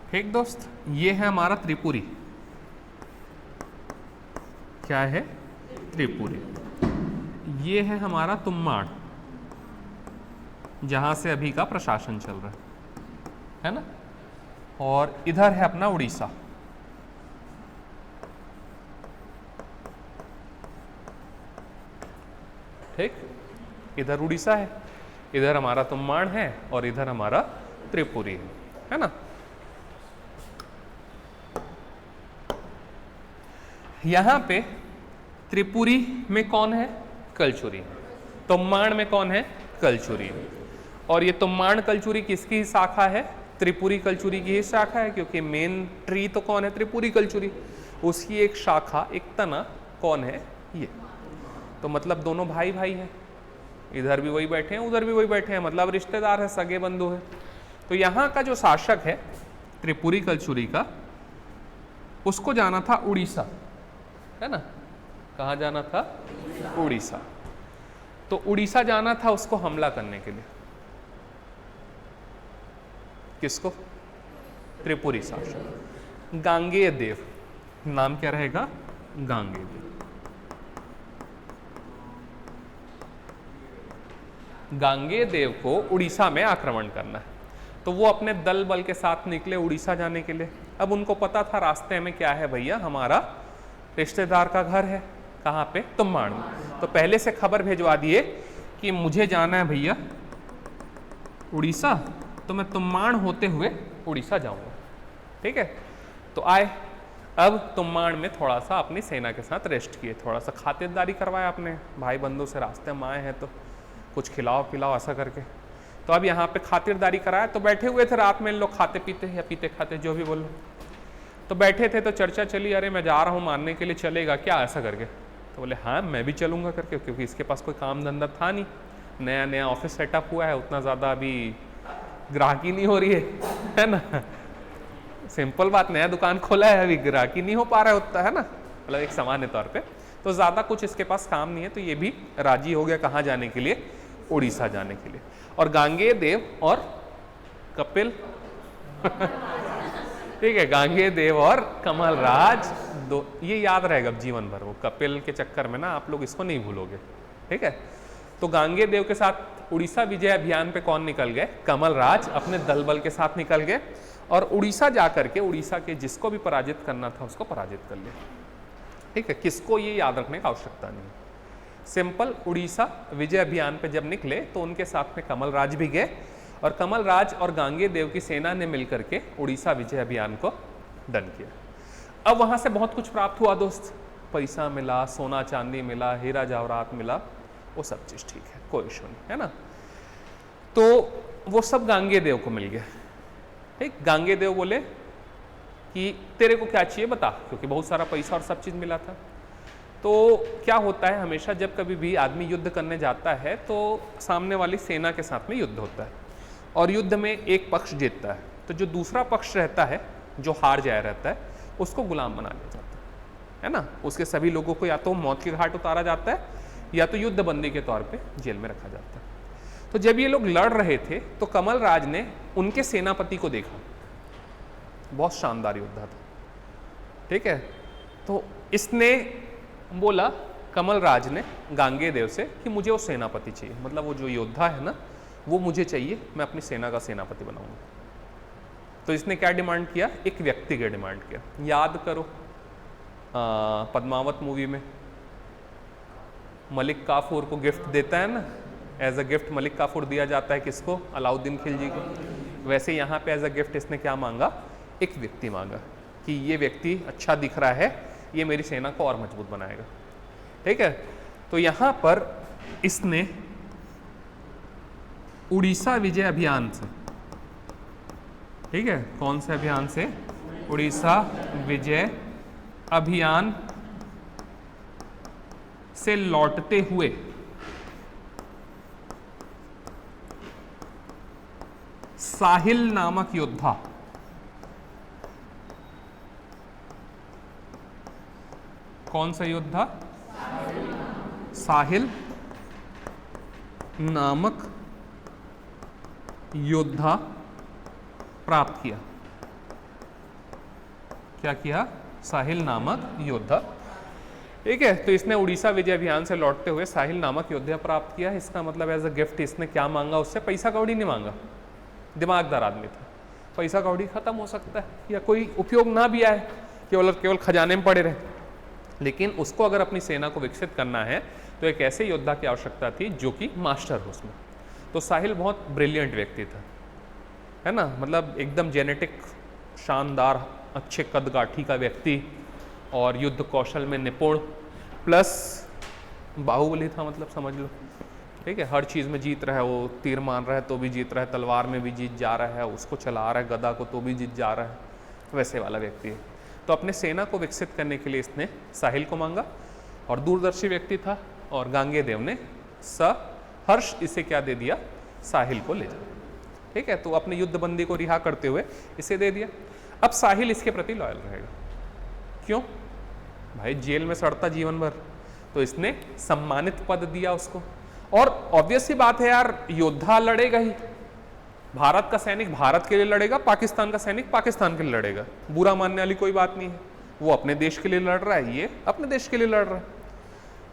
ठीक दोस्त, ये है हमारा त्रिपुरी। क्या है? त्रिपुरी। ये है हमारा तुम्माण, जहां से अभी का प्रशासन चल रहा है ना? और इधर है अपना उड़ीसा। ठीक, इधर उड़ीसा है, इधर हमारा तुम्माण है और इधर हमारा त्रिपुरी है ना? यहां पे त्रिपुरी में कौन है? कलचुरी। तुम्माण में कौन है? कलचुरी। और ये तुम्माण कलचुरी किसकी शाखा है? त्रिपुरी कलचुरी की ही शाखा है, क्योंकि मेन ट्री तो कौन है? त्रिपुरी कलचुरी। उसकी एक शाखा, एक तना कौन है? ये। तो मतलब दोनों भाई भाई हैं, इधर भी वही बैठे हैं, उधर भी वही बैठे हैं, मतलब रिश्तेदार है, सगे बंधु है। तो यहाँ का जो शासक है त्रिपुरी कलचुरी का, उसको जाना था उड़ीसा, है ना? कहाँ जाना था? उड़ीसा। तो उड़ीसा जाना था उसको हमला करने के लिए। किसको? त्रिपुरी शासक गांगेय देव। नाम क्या रहेगा? गांगेय देव। गांगेय देव को उड़ीसा में आक्रमण करना है, तो वो अपने दल बल के साथ निकले उड़ीसा जाने के लिए। अब उनको पता था रास्ते में क्या है भैया, हमारा रिश्तेदार का घर है। कहाँ पे? तुम्माण में। तो पहले से खबर भेजवा दिए कि मुझे जाना है भैया उड़ीसा, तो मैं तुम्माण होते हुए उड़ीसा जाऊंगा। ठीक है, तो आए। अब तुम्माण में थोड़ा सा अपनी सेना के साथ रेस्ट किए, थोड़ा सा खातिरदारी करवाया अपने भाई बंधु से, रास्ते में आए हैं तो कुछ खिलाओ पिलाओ ऐसा करके। तो अब यहाँ पे खातिरदारी कराया, तो बैठे हुए थे रात में इन लोग खाते पीते या पीते खाते जो भी बोलो, तो बैठे थे तो चर्चा चली, अरे मैं जा रहा हूँ मारने के लिए, चलेगा क्या ऐसा करके? तो बोले हाँ मैं भी चलूँगा करके, क्योंकि इसके पास कोई काम धंधा था नहीं, नया नया ऑफिस सेटअप हुआ है, उतना ज़्यादा अभी ग्राहकी नहीं हो रही है ना, सिंपल बात, नया दुकान खोला है, अभी ग्राहकी नहीं हो पा रहा है उतना, है ना, मतलब एक सामान्य तौर पे, तो ज़्यादा कुछ इसके पास काम नहीं है, तो ये भी राजी हो गया कहाँ जाने के लिए? उड़ीसा जाने के लिए। और गांगेय देव और कपिल ठीक है, गांगेय देव और कमल राज दो, ये याद रहेगा अब जीवन भर, वो कपिल के चक्कर में ना आप लोग इसको नहीं भूलोगे, ठीक है। तो गांगेय देव के साथ उड़ीसा विजय अभियान पे कौन निकल गए? कमल राज अपने दल बल के साथ निकल गए और उड़ीसा जाकर के उड़ीसा के जिसको भी पराजित करना था उसको पराजित कर लिया, ठीक है। किसको ये याद रखने की आवश्यकता नहीं, सिंपल, उड़ीसा विजय अभियान पे जब निकले तो उनके साथ में कमल राज भी गए और कमल राज और गांगेय देव की सेना ने मिलकर के उड़ीसा विजय अभियान को डन किया। अब वहां से बहुत कुछ प्राप्त हुआ दोस्त, पैसा मिला, सोना चांदी मिला, हीरा जवाहरात मिला, वो सब चीज ठीक है, कोई इशू नहीं, है ना। तो वो सब गांगेय देव को मिल गया, ठीक। गांगेय देव बोले कि तेरे को क्या चाहिए बता, क्योंकि बहुत सारा पैसा और सब चीज मिला था। तो क्या होता है, हमेशा जब कभी भी आदमी युद्ध करने जाता है तो सामने वाली सेना के साथ में युद्ध होता है और युद्ध में एक पक्ष जीतता है, तो जो दूसरा पक्ष रहता है, जो हार जाया रहता है, उसको गुलाम बना लिया जाता है ना। उसके सभी लोगों को या तो मौत के घाट उतारा जाता है या तो युद्ध बंदी के तौर पे जेल में रखा जाता है। तो जब ये लोग लड़ रहे थे तो कमल राज ने उनके सेनापति को देखा, बहुत शानदार योद्धा था, ठीक है। तो इसने बोला, कमल राज ने गांगेय देव से कि मुझे वो सेनापति चाहिए, मतलब वो जो योद्धा है ना वो मुझे चाहिए, मैं अपनी सेना का सेनापति बनाऊंगा। तो इसने क्या डिमांड किया? एक व्यक्ति का डिमांड किया। याद करो पद्मावत मूवी में मलिक काफूर को गिफ्ट देता है ना, as a gift Malik Kafur दिया जाता है किसको? अलाउद्दीन खिलजी को। वैसे यहाँ पे एज अ गिफ्ट इसने क्या मांगा? एक व्यक्ति मांगा कि ये व्यक्ति अच्छा दिख रहा है, ये मेरी सेना को और मजबूत बनाएगा, ठीक है। तो यहाँ पर इसने उड़ीसा विजय अभियान से, ठीक है, कौन से अभियान से? उड़ीसा विजय अभियान से लौटते हुए साहिल नामक योद्धा, कौन सा योद्धा? साहिल नामक योद्धा प्राप्त किया। क्या किया? साहिल नामक योद्धा, ठीक है। तो इसने उड़ीसा विजय अभियान से लौटते हुए साहिल नामक योद्धा प्राप्त किया। इसका मतलब एज अ गिफ्ट इसने क्या मांगा? उससे पैसा कौड़ी नहीं मांगा, दिमागदार आदमी था। पैसा कौड़ी खत्म हो सकता है या कोई उपयोग ना भी आए, केवल खजाने में पड़े रहे, लेकिन उसको अगर अपनी सेना को विकसित करना है तो एक ऐसे योद्धा की आवश्यकता थी जो कि मास्टर हो उसमें। तो साहिल बहुत ब्रिलियंट व्यक्ति था, है ना, मतलब एकदम जेनेटिक शानदार, अच्छे कदगाठी का व्यक्ति और युद्ध कौशल में निपुण, प्लस बाहुबली था, मतलब समझ लो, ठीक है। हर चीज़ में जीत रहा है, वो तीर मार रहा है तो भी जीत रहा है, तलवार में भी जीत जा रहा है, उसको चला रहा है गदा को तो भी जीत जा रहा है, वैसे वाला व्यक्ति है। तो अपने सेना को विकसित करने के लिए इसने साहिल को मांगा और दूरदर्शी व्यक्ति था, और गांगेय देव ने सहर्ष इसे क्या दे दिया? साहिल को ले जा, ठीक है। तो अपने युद्ध बंदी को रिहा करते हुए इसे दे दिया। अब साहिल इसके प्रति लॉयल रहेगा, क्यों भाई? जेल में सड़ता जीवन भर, तो इसने सम्मानित पद दिया उसको। और ऑब्वियस सी बात है यार, योद्धा लड़ेगा ही, भारत का सैनिक भारत के लिए लड़ेगा, पाकिस्तान का सैनिक पाकिस्तान के लिए लड़ेगा, बुरा मानने वाली कोई बात नहीं है। वो अपने देश के लिए लड़ रहा है, ये अपने देश के लिए लड़ रहा है।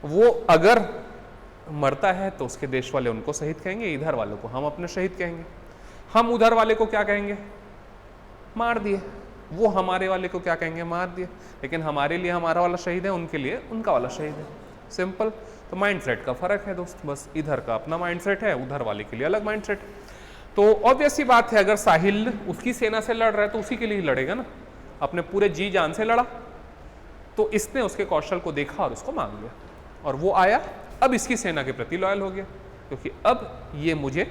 वो अगर मरता है तो उसके देश वाले उनको शहीद कहेंगे, इधर वालों को हम अपने शहीद कहेंगे। हम उधर वाले को क्या कहेंगे? मार दिए। वो हमारे वाले को क्या कहेंगे? मार दिए। लेकिन हमारे लिए हमारा वाला शहीद है, उनके लिए उनका वाला शहीद है, सिंपल। तो माइंडसेट का फर्क है दोस्त, बस इधर का अपना माइंडसेट है, उधर वाले के लिए अलग माइंडसेट। तो ऑब्वियस सी बात है, अगर साहिल उसकी सेना से लड़ रहा है तो उसी के लिए ही लड़ेगा ना, अपने पूरे जी जान से लड़ा। तो इसने उसके कौशल को देखा और उसको मांग लिया, और वो आया। अब इसकी सेना के प्रति लॉयल हो गया, क्योंकि अब ये मुझे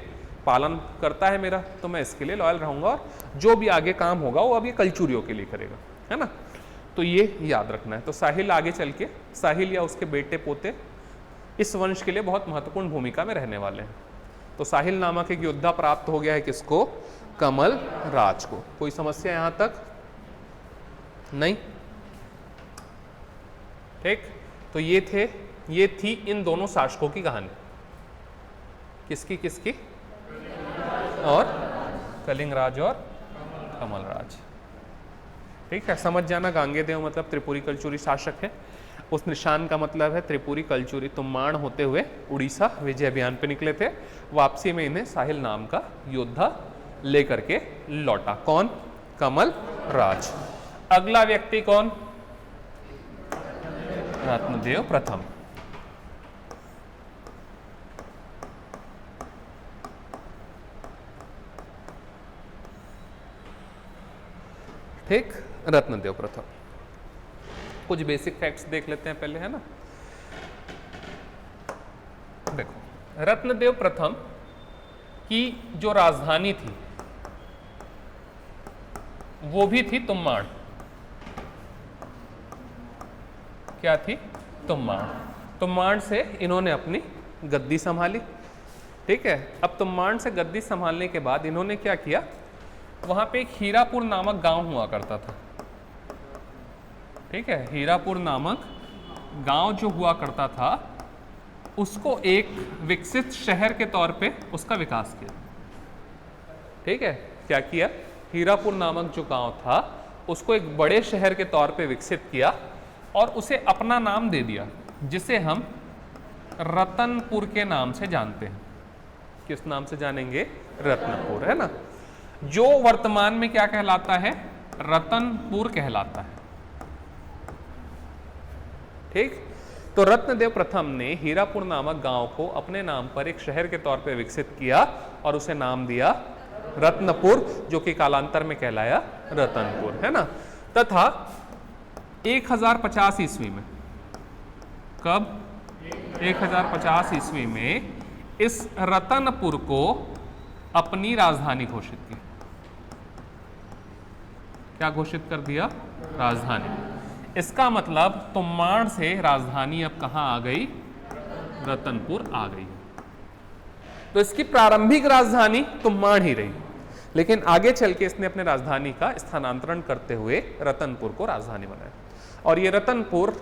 पालन करता है मेरा, तो मैं इसके लिए लॉयल रहूंगा और जो भी आगे काम होगा वो अब ये कलचुरियों के लिए करेगा, है ना। तो ये याद रखना है। तो साहिल आगे चल के, साहिल या उसके बेटे पोते इस वंश के लिए बहुत महत्वपूर्ण भूमिका में रहने वाले हैं। तो साहिल नामक एक योद्धा प्राप्त हो गया है किसको? कमल राज को। कोई समस्या यहां तक? नहीं, ठीक। तो ये थी इन दोनों शासकों की कहानी। किसकी किसकी? और कलिंगराज और कमलराज। ठीक है, समझ जाना। गांगेयदेव मतलब त्रिपुरी कलचुरी शासक है। उस निशान का मतलब है त्रिपुरी कलचुरी तुम्बाड़ होते हुए उड़ीसा विजय अभियान पे निकले थे। वापसी में इन्हें साहिल नाम का योद्धा लेकर के लौटा। कौन? कमल राज। अगला व्यक्ति कौन? रत्नदेव प्रथम। ठीक, रत्नदेव प्रथम। कुछ बेसिक फैक्ट्स देख लेते हैं पहले, है ना। देखो, रत्नदेव प्रथम की जो राजधानी थी वो भी थी तुम्बाड़। क्या थी? तुम्बाड़। तुम्बाड़ से इन्होंने अपनी गद्दी संभाली। ठीक है, अब तुम्बाड़ से गद्दी संभालने के बाद इन्होंने क्या किया, वहां पे एक हीरापुर नामक गांव हुआ करता था। ठीक है, हीरापुर नामक गांव जो हुआ करता था उसको एक विकसित शहर के तौर पे उसका विकास किया। ठीक है, क्या किया? हीरापुर नामक जो गांव था उसको एक बड़े शहर के तौर पे विकसित किया और उसे अपना नाम दे दिया, जिसे हम रतनपुर के नाम से जानते हैं। किस नाम से जानेंगे? रत्नपुर, है ना। जो वर्तमान में क्या कहलाता है? रतनपुर कहलाता है। ठीक, तो रत्नदेव प्रथम ने हीरापुर नामक गांव को अपने नाम पर एक शहर के तौर पर विकसित किया और उसे नाम दिया रत्नपुर, जो कि कालांतर में कहलाया रतनपुर, है ना। तथा 1050 ईस्वी में, कब? 1050 ईस्वी में इस रतनपुर को अपनी राजधानी घोषित की। क्या घोषित कर दिया? राजधानी। इसका मतलब तुम्बाड़ से राजधानी अब कहां आ गई? रतनपुर आ गई। तो इसकी प्रारंभिक राजधानी तुम्बाड़ ही रही, लेकिन आगे चल के इसने अपने राजधानी का स्थानांतरण करते हुए रतनपुर को राजधानी बनाया। और ये रतनपुर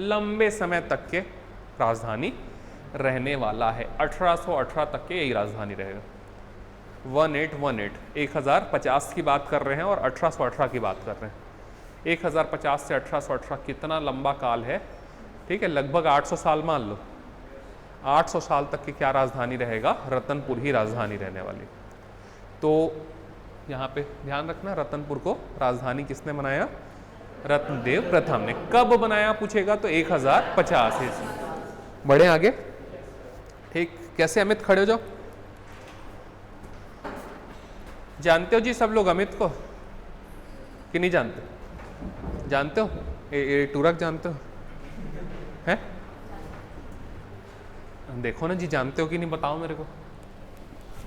लंबे समय तक के राजधानी रहने वाला है। 1818 तक के यही राजधानी रहेगा। 1050 की बात कर रहे हैं और 1818 की बात कर रहे हैं। 1050 से 1818 कितना लंबा काल है। ठीक है, लगभग 800 साल मान लो। 800 साल तक की क्या राजधानी रहेगा? रतनपुर ही राजधानी रहने वाली। तो यहाँ पे ध्यान रखना, रतनपुर को राजधानी किसने बनाया? रत्नदेव प्रथम ने। कब बनाया पूछेगा तो 1050 ईस्वी। बढ़े आगे। ठीक, कैसे? अमित खड़े हो जाओ। जानते हो जी सब लोग अमित को कि नहीं जानते? जानते हो? टूरक जानते हो? हैं? देखो ना जी, जानते हो कि नहीं बताओ मेरे को।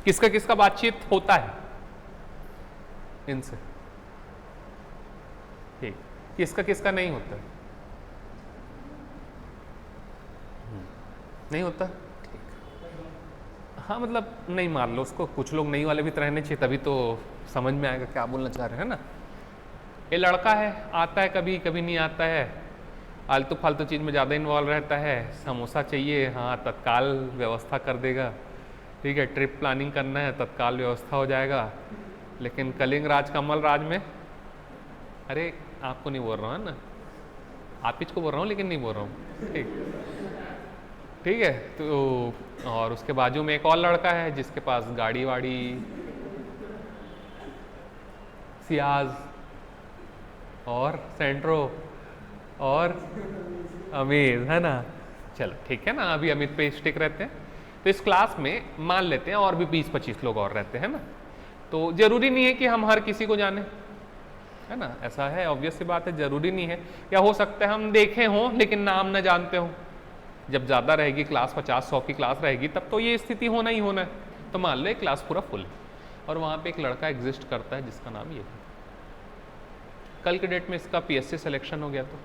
किसका किसका बातचीत होता है इनसे? ठीक, किसका किसका नहीं होता? नहीं होता। ठीक, हाँ मतलब नहीं मान लो उसको। कुछ लोग नहीं वाले भी तो रहने चाहिए, तभी तो समझ में आएगा क्या बोलना चाह रहे हैं ना। ये लड़का है, आता है कभी कभी नहीं आता है, आलतू फालतू चीज़ में ज़्यादा इन्वॉल्व रहता है। समोसा चाहिए, हाँ तत्काल व्यवस्था कर देगा। ठीक है, ट्रिप प्लानिंग करना है, तत्काल व्यवस्था हो जाएगा। लेकिन कलिंगराज कमलराज में, अरे आपको नहीं बोल रहा हूँ ना, आप ही को बोल रहा हूँ लेकिन नहीं बोल रहा हूँ। ठीक है। तो और उसके बाजू में एक और लड़का है जिसके पास गाड़ी वाड़ी, सियाज और सेंट्रो और अमीर, है ना। चलो ठीक है ना, अभी अमित पे स्टिक रहते हैं। तो इस क्लास में मान लेते हैं और भी 20-25 लोग और रहते हैं ना। तो जरूरी नहीं है कि हम हर किसी को जाने, है ना। ऐसा है, ऑब्वियस सी बात है, जरूरी नहीं है। या हो सकता है हम देखे हों लेकिन नाम न जानते हों। जब ज़्यादा रहेगी क्लास, 50-100 की क्लास रहेगी, तब तो ये स्थिति होना ही होना है। तो मान लो एक क्लास पूरा फुल है और वहाँ पे एक लड़का एग्जिस्ट करता है जिसका नाम ये है। कल के डेट में इसका पीएससी सिलेक्शन हो गया तो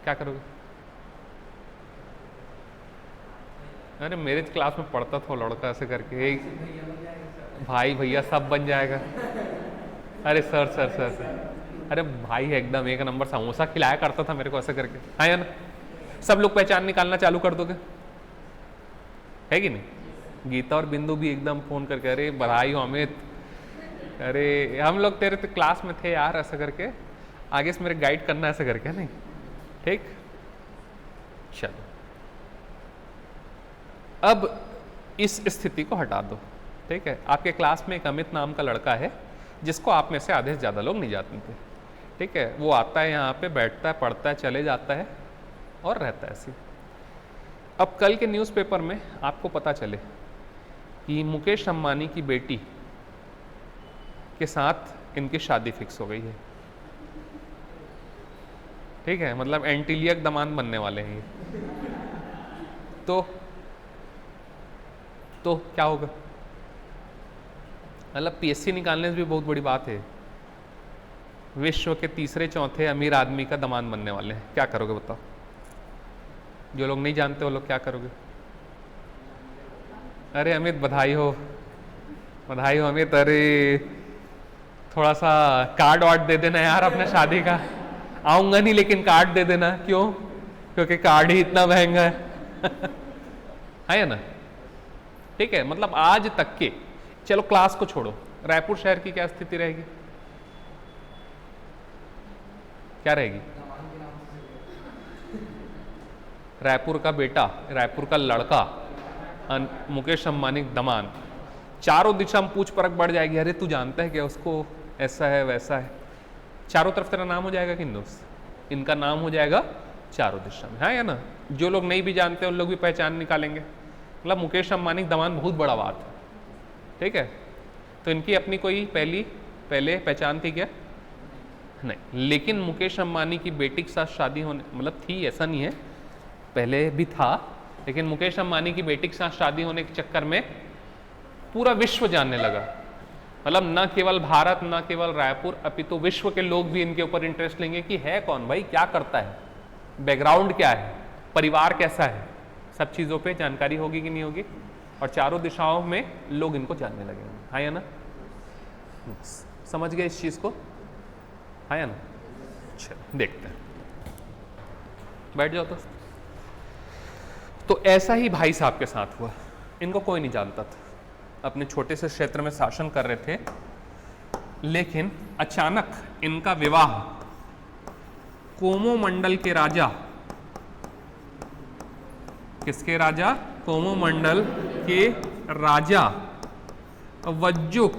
क्या करोगे? अरे मेरे क्लास में पढ़ता था वो लड़का ऐसे करके, एक भाई भैया सब बन जाएगा। अरे सर अरे भाई एकदम एक नंबर समोसा खिलाया करता था मेरे को ऐसे करके, हाँ या ना? सब लोग पहचान निकालना चालू कर दोगे, है कि नहीं? गीता और बिंदु भी एकदम फोन करके अरे बधाई हो अमित, अरे हम लोग तेरे तो क्लास में थे यार, ऐसा करके आगे से मेरे गाइड करना ऐसा करके, नहीं ठीक? चलो अब इस स्थिति को हटा दो, ठीक है? आपके क्लास में एक अमित नाम का लड़का है जिसको आप में से आधे से ज़्यादा लोग नहीं जानते थे, ठीक है? वो आता है यहाँ पे, बैठता है, पढ़ता है, चले जाता है और रहता है ऐसे। अब कल के न्यूज़पेपर में आपको पता चले कि मुकेश अंबानी की बेटी के साथ इनकी शादी फिक्स हो गई है, ठीक है? मतलब एंटीलियक दामाद बनने वाले हैं ये। तो क्या होगा? मतलब पीएससी निकालने से भी बहुत बड़ी बात है। विश्व के तीसरे चौथे अमीर आदमी का दामाद बनने वाले हैं, क्या करोगे बताओ? जो लोग नहीं जानते वो लोग क्या करोगे? अरे अमित बधाई हो अमित, अरे थोड़ा सा कार्ड वार्ड दे देना यार अपने शादी का। आऊंगा नहीं लेकिन कार्ड दे देना। क्यों? क्योंकि कार्ड ही इतना महंगा है या ना? ठीक है, मतलब आज तक के, चलो क्लास को छोड़ो, रायपुर शहर की क्या स्थिति रहेगी? क्या रहेगी? रायपुर का बेटा, रायपुर का लड़का, मुकेश अंबानी दामाद, चारों दिशा में पूछ परख बढ़ जाएगी। अरे तू जानता है क्या उसको, ऐसा है वैसा है। चारों तरफ तेरा नाम हो जाएगा कि दोस्त? इनका नाम हो जाएगा चारों दिशा में, है या ना? जो लोग नहीं भी जानते उन लोग भी पहचान निकालेंगे। मतलब मुकेश अंबानी दामाद बहुत बड़ा बात है, ठीक है? तो इनकी अपनी कोई पहले पहचान थी क्या? नहीं। लेकिन मुकेश अंबानी की बेटी के साथ शादी होने, मतलब थी ऐसा नहीं है, पहले भी था, लेकिन मुकेश अंबानी की बेटी के साथ शादी होने के चक्कर में पूरा विश्व जानने लगा। मतलब न केवल भारत, न केवल रायपुर, अपितु विश्व के लोग भी इनके ऊपर इंटरेस्ट लेंगे कि है कौन भाई, क्या करता है, बैकग्राउंड क्या है, परिवार कैसा है, सब चीज़ों पे जानकारी होगी कि नहीं होगी। और चारों दिशाओं में लोग इनको जानने लगेंगे, हाँ या ना? समझ गए इस चीज़ को, हाँ या ना? चलो देखते हैं, बैठ जाओ। तो ऐसा ही भाई साहब के साथ हुआ। इनको कोई नहीं जानता था, अपने छोटे से क्षेत्र में शासन कर रहे थे, लेकिन अचानक इनका विवाह कोमोमंडल के राजा, किसके राजा? कोमोमंडल के राजा वज्जुक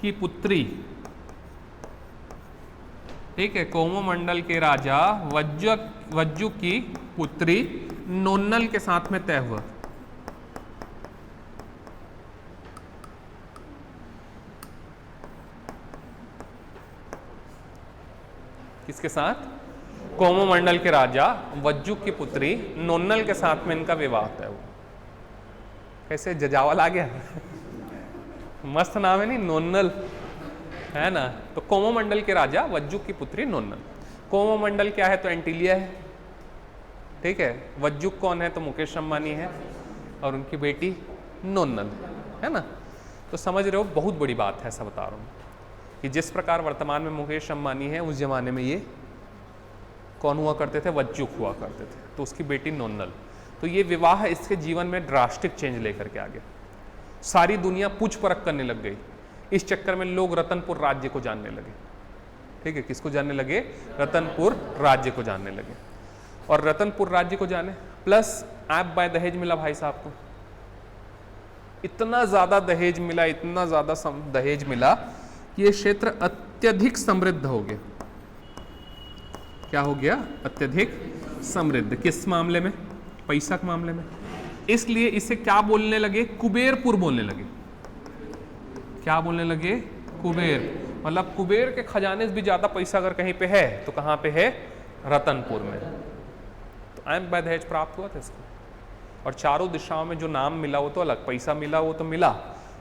की पुत्री, ठीक है? कोमोमंडल के राजा वज्जुक की पुत्री नोन्नल के साथ में तय हुआ। किसके साथ? कोमोमंडल के राजा वज्जुक की पुत्री नोन्नल के साथ में इनका विवाह तय हुआ। कैसे जजावल आ गया मस्त नाम है नहीं, नोन्नल, है ना? तो कोमोमंडल के राजा वज्जुक की पुत्री नोन्नल। कोमोमंडल क्या है? तो एंटीलिया है, ठीक है? वज्जुक कौन है? तो मुकेश अंबानी है, और उनकी बेटी नोन्नल, है ना? तो समझ रहे हो, बहुत बड़ी बात है। ऐसा बता रहा हूँ कि जिस प्रकार वर्तमान में मुकेश अंबानी है, उस जमाने में ये कौन हुआ करते थे? वज्जुक हुआ करते थे, तो उसकी बेटी नोन्नल। तो ये विवाह इसके जीवन में ड्रास्टिक चेंज लेकर के आ गया। सारी दुनिया पूछ परख करने लग गई। इस चक्कर में लोग रतनपुर राज्य को जानने लगे, ठीक है? किसको जानने लगे? रतनपुर राज्य को जानने लगे। और रतनपुर राज्य को जाने प्लस ऐप बाय दहेज मिला भाई साहब को। इतना ज्यादा दहेज मिला, इतना ज्यादा दहेज मिला कि ये क्षेत्र अत्यधिक समृद्ध हो गया। क्या हो गया? अत्यधिक समृद्ध। किस मामले में? पैसा के मामले में। इसलिए इसे क्या बोलने लगे? कुबेरपुर बोलने लगे। क्या बोलने लगे? कुबेर। मतलब कुबेर के खजाने से भी ज्यादा पैसा अगर कहीं पे है तो कहां पे है? रतनपुर में। तो ऐप बाय दहेज प्राप्त हुआ था इसको। और चारों दिशाओं में जो नाम मिला वो तो अलग, पैसा मिला वो तो मिला,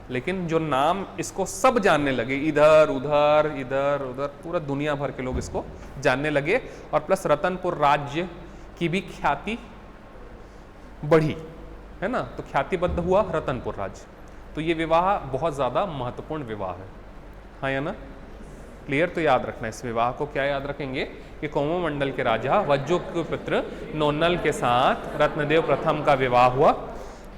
लेकिन जो नाम इसको सब जानने लगे, इधर उधर इधर उधर पूरा दुनिया भर के लोग इसको जानने लगे, और प्लस रतनपुर राज्य की भी ख्याति बढ़ी, है ना, तो ख्यातिबद्ध हुआ रतनपुर राज्य। तो ये विवाह बहुत ज़्यादा महत्वपूर्ण विवाह है, हाँ या ना, क्लियर? तो याद रखना इस विवाह को, क्या याद रखेंगे कि कोमोमंडल के राजा वज्जु के पुत्र नोन्नल के साथ रत्नदेव प्रथम का विवाह हुआ,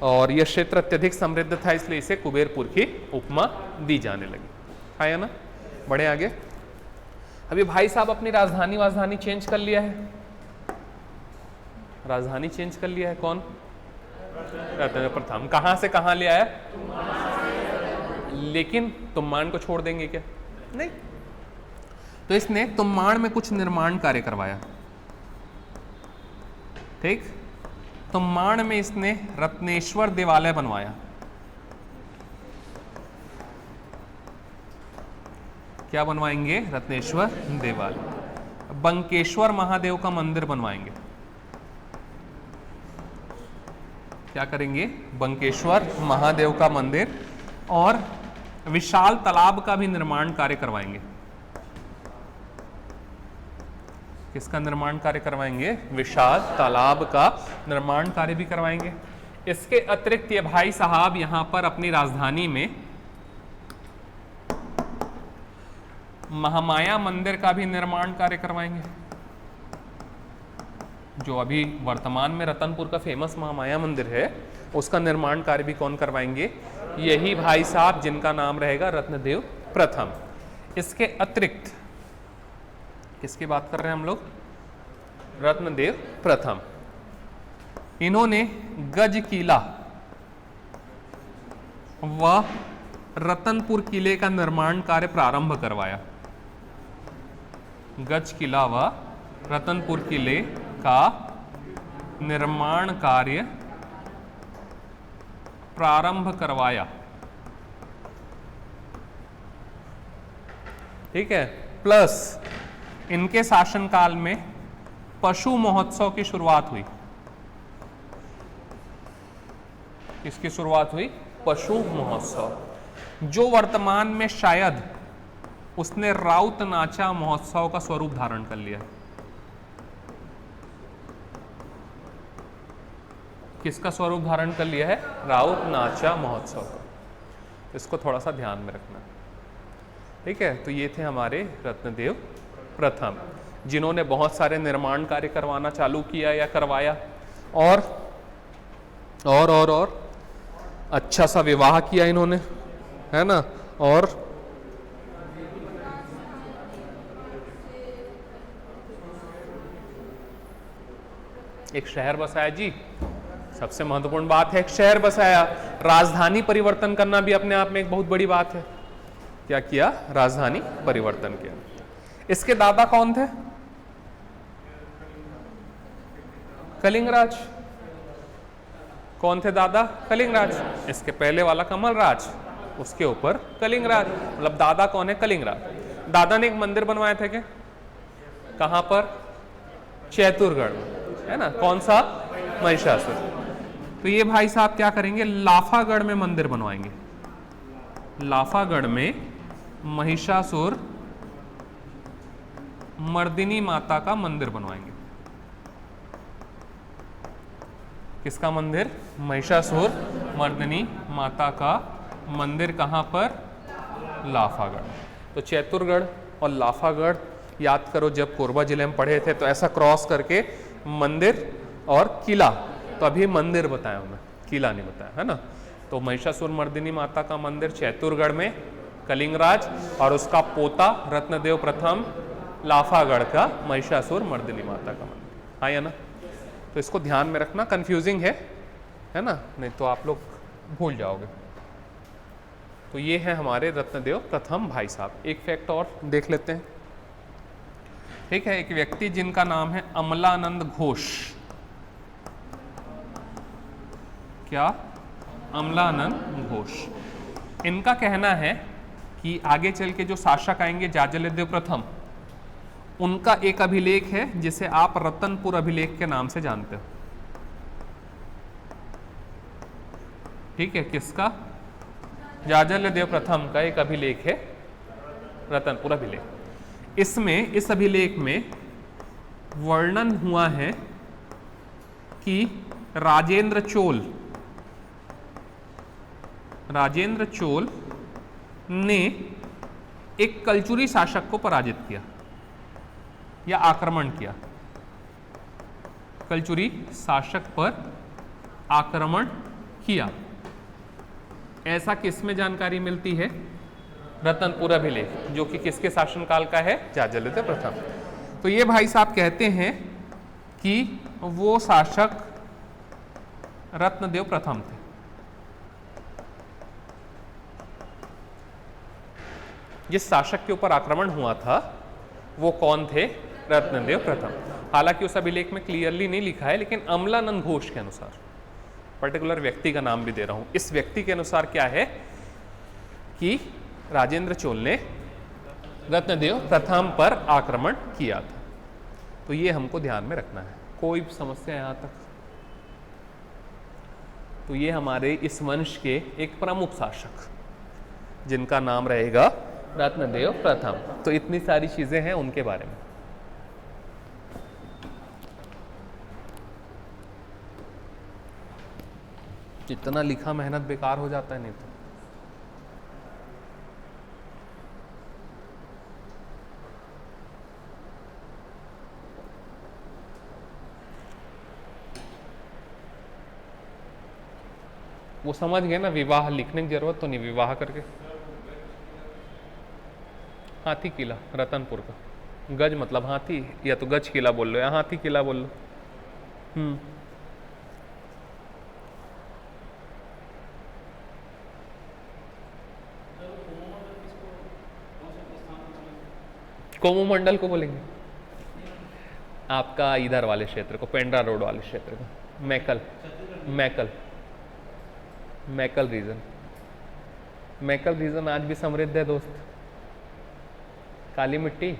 और यह क्षेत्र अत्यधिक समृद्ध था, इसलिए इसे कुबेरपुर की उपमा दी जाने लगी, हाँ या ना। बढ़े आगे। अभी भाई साहब अपनी राजधानी चेंज कर लिया है, राजधानी चेंज कर लिया है, कौन? रत्नदेव प्रथम। कहां से कहां ले आया? लेकिन तुम्बाड़ को छोड़ देंगे क्या? नहीं। तो इसने तुम्बाड़ में कुछ निर्माण कार्य करवाया, ठीक। तुम्बाड़ में इसने रत्नेश्वर देवालय बनवाया। क्या बनवाएंगे? रत्नेश्वर देवालय। बंकेश्वर महादेव का मंदिर बनवाएंगे। क्या करेंगे? बंकेश्वर महादेव का मंदिर, और विशाल तालाब का भी निर्माण कार्य करवाएंगे। किसका निर्माण कार्य करवाएंगे? विशाल तालाब का निर्माण कार्य भी करवाएंगे। इसके अतिरिक्त ये भाई साहब यहां पर अपनी राजधानी में महामाया मंदिर का भी निर्माण कार्य करवाएंगे। जो अभी वर्तमान में रतनपुर का फेमस महामाया मंदिर है, उसका निर्माण कार्य भी कौन करवाएंगे? यही भाई साहब, जिनका नाम रहेगा रत्नदेव प्रथम। इसके अतिरिक्त किसकी बात कर रहे हैं हम लोग? रत्नदेव प्रथम। इन्होंने गज किला व रतनपुर किले का निर्माण कार्य प्रारंभ करवाया। गज किला व रतनपुर किले का निर्माण कार्य प्रारंभ करवाया, ठीक है। प्लस इनके शासनकाल में पशु महोत्सव की शुरुआत हुई। किसकी शुरुआत हुई? पशु महोत्सव, जो वर्तमान में शायद उसने राउत नाचा महोत्सव का स्वरूप धारण कर लिया। किसका स्वरूप धारण कर लिया है? राउत नाचा महोत्सव का। इसको थोड़ा सा ध्यान में रखना, ठीक है। तो ये थे हमारे रत्नदेव प्रथम, जिन्होंने बहुत सारे निर्माण कार्य करवाना चालू किया या करवाया, और अच्छा सा विवाह किया इन्होंने, है ना, और एक शहर बसाया जी। सबसे महत्वपूर्ण बात है, एक शहर बसाया। राजधानी परिवर्तन करना भी अपने आप में एक बहुत बड़ी बात है। क्या किया? राजधानी परिवर्तन किया। इसके दादा कौन थे? कलिंगराज। कौन थे दादा? कलिंगराज। इसके पहले वाला कमलराज, उसके ऊपर कलिंगराज, मतलब दादा कौन है? कलिंगराज। दादा ने एक मंदिर बनवाया था क्या? कहां पर? चैतुरगढ़ में, है ना। कौन सा? महिषासुर। तो ये भाई साहब क्या करेंगे? लाफागढ़ में मंदिर बनवाएंगे। लाफागढ़ में महिषासुर मर्दिनी माता का मंदिर बनवाएंगे। किसका मंदिर? महिषासुर मर्दिनी माता का मंदिर। कहां पर? लाफागढ़। तो चैतुरगढ़ और लाफागढ़ याद करो, जब कोरबा जिले में पढ़े थे तो ऐसा क्रॉस करके मंदिर और किला, तो अभी मंदिर बताया उन्हें, किला नहीं बताया, है ना। तो महिषासुर मर्दिनी माता का मंदिर चैतुरगढ़ में, कलिंगराज, और उसका पोता रत्नदेव प्रथम लाफागढ़ का महिषासुर मर्दिनी माता का मंदिर, हाँ या ना। तो इसको ध्यान में रखना, कंफ्यूजिंग है ना, नहीं तो आप लोग भूल जाओगे। तो ये है हमारे रत्नदेव प्रथम भाई साहब। एक फैक्ट और देख लेते हैं, ठीक है। एक व्यक्ति जिनका नाम है अमलानंद घोष। क्या? अमलानंद घोष। इनका कहना है कि आगे चल के जो शासक आएंगे जाजलदेव प्रथम, उनका एक अभिलेख है जिसे आप रतनपुर अभिलेख के नाम से जानते हो। ठीक है, किसका? जाजल्य देव प्रथम का एक अभिलेख है, रतनपुर अभिलेख। इसमें, इस अभिलेख में वर्णन हुआ है कि राजेंद्र चोल ने एक कलचुरी शासक को पराजित किया या आक्रमण किया। कलचुरी शासक पर आक्रमण किया, ऐसा किसमें जानकारी मिलती है? रतनपुर अभिलेख, जो कि किसके शासनकाल का है? जाजल्य देव प्रथम। तो ये भाई साहब कहते हैं कि वो शासक रत्नदेव प्रथम थे। जिस शासक के ऊपर आक्रमण हुआ था वो कौन थे? रत्नदेव प्रथम। हालांकि उस अभिलेख में क्लियरली नहीं लिखा है, लेकिन अमलानंद घोष के अनुसार, पर्टिकुलर व्यक्ति का नाम भी दे रहा हूं, इस व्यक्ति के अनुसार क्या है कि राजेंद्र चोल ने रत्नदेव प्रथम पर आक्रमण किया था। तो ये हमको ध्यान में रखना है। कोई समस्या यहां तक? तो ये हमारे इस वंश के एक प्रमुख शासक जिनका नाम रहेगा रत्नदेव प्रथम। तो इतनी सारी चीजें हैं उनके बारे में। इतना लिखा मेहनत बेकार हो जाता है नहीं तो। वो समझ गए ना, विवाह लिखने की जरूरत तो नहीं, विवाह करके। हाथी किला रतनपुर का, गज मतलब हाथी, या तो गज किला बोल लो या हाथी किला बोल लो। कोमू मंडल को बोलेंगे, आपका इधर वाले क्षेत्र को, पेंड्रा रोड वाले क्षेत्र को, मैकल रीजन आज भी समृद्ध है दोस्त। काली मिट्टी,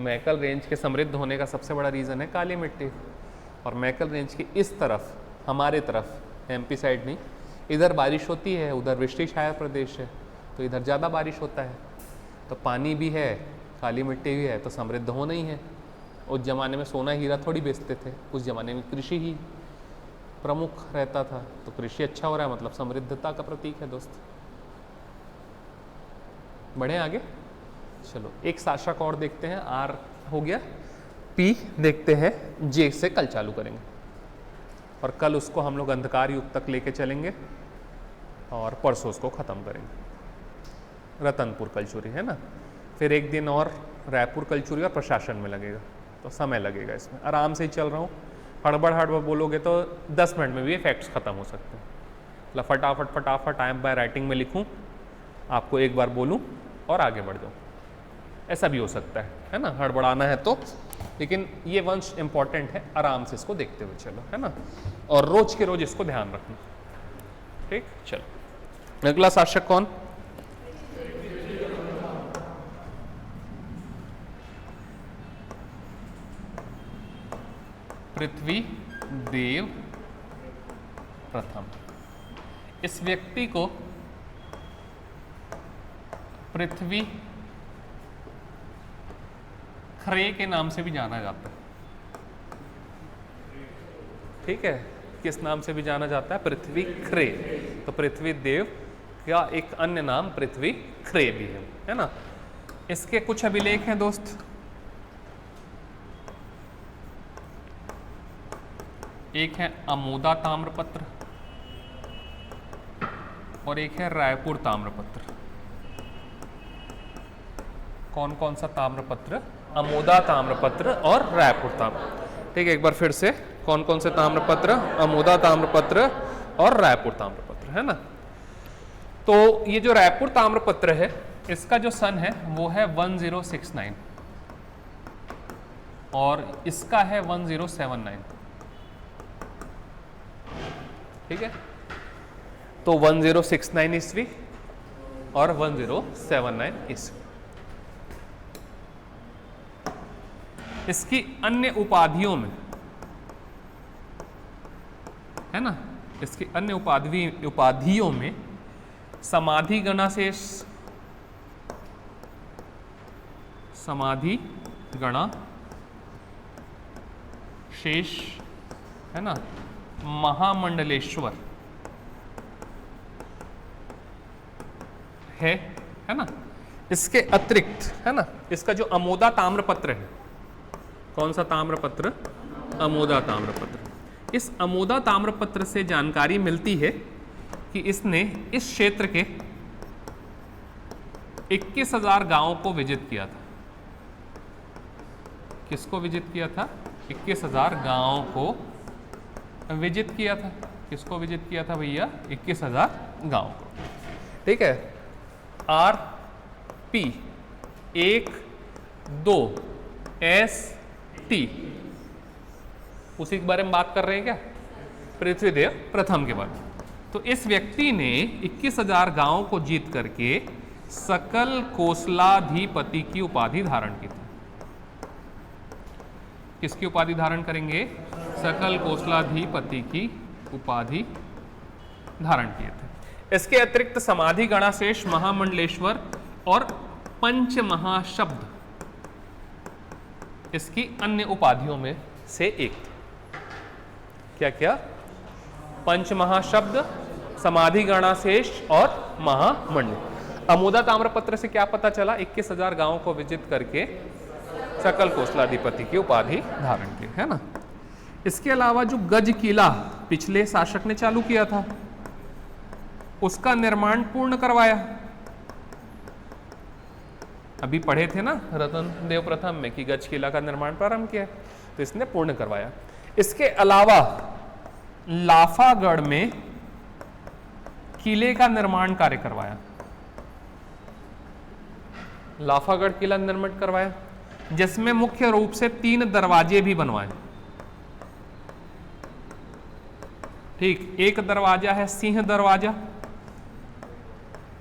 मैकल रेंज के समृद्ध होने का सबसे बड़ा रीजन है काली मिट्टी। और मैकल रेंज की इस तरफ, हमारे तरफ, एमपी साइड नहीं, इधर बारिश होती है, उधर वृष्टि छाया प्रदेश है, तो इधर ज़्यादा बारिश होता है, तो पानी भी है, काली मिट्टी भी है, तो समृद्ध होना ही है। उस जमाने में सोना हीरा थोड़ी बेचते थे, उस जमाने में कृषि ही प्रमुख रहता था, तो कृषि अच्छा हो रहा है मतलब समृद्धता का प्रतीक है दोस्त। बढ़े आगे, चलो एक शासक और देखते हैं। आर हो गया, पी देखते हैं, जे से कल चालू करेंगे और कल उसको हम लोग अंधकार युग तक लेके चलेंगे और परसों उसको ख़त्म करेंगे। रतनपुर कलचुरी है ना, फिर एक दिन और रायपुर कलचुरी और प्रशासन में लगेगा, तो समय लगेगा इसमें। आराम से ही चल रहा हूँ, हड़बड़ बोलोगे तो 10 मिनट में भी फैक्ट्स ख़त्म हो सकते हैं। मतलब फटाफट आई एम बाय राइटिंग में लिखूँ, आपको एक बार बोलूँ और आगे बढ़ जाऊँ, ऐसा भी हो सकता है ना, हड़बड़ाना है तो। लेकिन ये वंश इंपॉर्टेंट है, आराम से इसको देखते हुए चलो, है ना, और रोज के रोज इसको ध्यान रखना। ठीक, चलो अगला शासक कौन? पृथ्वी देव प्रथम। इस व्यक्ति को पृथ्वी खरे के नाम से भी जाना जाता है। ठीक है, किस नाम से भी जाना जाता है? पृथ्वी खरे। तो पृथ्वी देव का एक अन्य नाम पृथ्वी खरे भी है ना। इसके कुछ अभिलेख हैं दोस्त। एक है अमोदा ताम्रपत्र और एक है रायपुर ताम्रपत्र। कौन कौन सा ताम्रपत्र? अमोदा ताम्रपत्र और रायपुर ताम्रपत्र। ठीक है, एक बार फिर से, कौन कौन से ताम्रपत्र? अमोदा ताम्रपत्र और रायपुर ताम्रपत्र, है ना। तो ये जो रायपुर ताम्रपत्र है, इसका जो सन है वो है 1069 और इसका है 1079। ठीक है, तो 1069 ईस्वी और 1079 ईस्वी। इसकी अन्य उपाधियों में, है ना, इसकी अन्य उपाधियों में समाधि गणाशेष, समाधि गणा शेष, है ना, महामंडलेश्वर है ना। इसके अतिरिक्त, है ना, इसका जो अमोदा ताम्रपत्र है, कौन सा ताम्रपत्र? अमोदा ताम्रपत्र। इस अमोदा ताम्रपत्र से जानकारी मिलती है कि इसने इस क्षेत्र के 21,000 गांवों को विजिट किया था। किसको विजिट किया था? 21,000 गांवों को विजिट किया था। किसको विजिट किया था भैया? 21,000 गांवों को। ठीक है। RP 1 2 ST, उसी के बारे में बात कर रहे हैं क्या? पृथ्वीदेव प्रथम के बारे में। तो इस व्यक्ति ने 21,000 गांवों को जीत करके सकल कोसलाधिपति की उपाधि धारण की थी। किसकी उपाधि धारण करेंगे? सकल कोसलाधिपति की उपाधि धारण किए थे। इसके अतिरिक्त समाधि गणाशेष, महामंडलेश्वर और पंचमहाशब्द इसकी अन्य उपाधियों में से एक थे। क्या क्या? पंचमहाशब्द, समाधि गणाशेष और महामंडल। अमोदा ताम्रपत्र से क्या पता चला? 21,000 गांवों को विजिट करके सकल कोसलाधिपति की उपाधि धारण की, है ना। इसके अलावा जो गज किला पिछले शासक ने चालू किया था, उसका निर्माण पूर्ण करवाया। अभी पढ़े थे ना रत्न देव प्रथम में कि गज किला का निर्माण प्रारंभ किया, तो इसने पूर्ण करवाया। इसके अलावा लाफागढ़ में किले का निर्माण कार्य करवाया। लाफागढ़ किला निर्मित करवाया, जिसमें मुख्य रूप से 3 दरवाजे भी बनवाए। ठीक, एक दरवाजा है सिंह दरवाजा,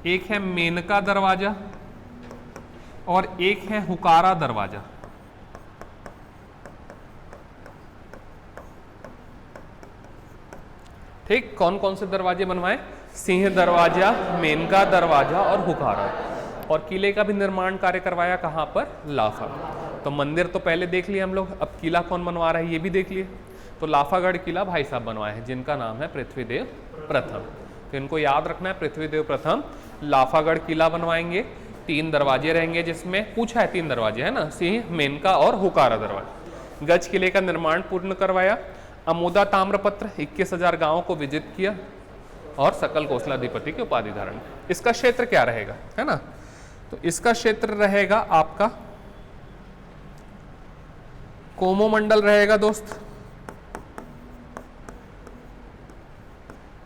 एक है मेनका दरवाजा और एक है हुकारा दरवाजा। ठीक, कौन कौन से दरवाजे बनवाए? सिंह दरवाजा, मेनका दरवाजा और हुकारा। और किले का भी निर्माण कार्य करवाया। कहां पर? लाफा। तो मंदिर तो पहले देख लिया हम लोग, अब किला कौन बनवा रहा है ये भी देख लिए। तो लाफागढ़ किला भाई साहब बनवाए हैं, जिनका नाम है पृथ्वीदेव प्रथम। तो इनको याद रखना है, पृथ्वीदेव प्रथम लाफागढ़ किला बनवाएंगे। 3 दरवाजे रहेंगे, जिसमें पूछा है 3 दरवाजे, है ना, सिंह, मेनका और हुकारा दरवाजा। गज किले का निर्माण पूर्ण करवाया। अमोदा ताम्रपत्र 21,000 गांवों को विजिट किया और सकल कोसलाधिपति की उपाधि धारण। इसका क्षेत्र क्या रहेगा, है ना? तो इसका क्षेत्र रहेगा आपका कोमोमंडल रहेगा दोस्त।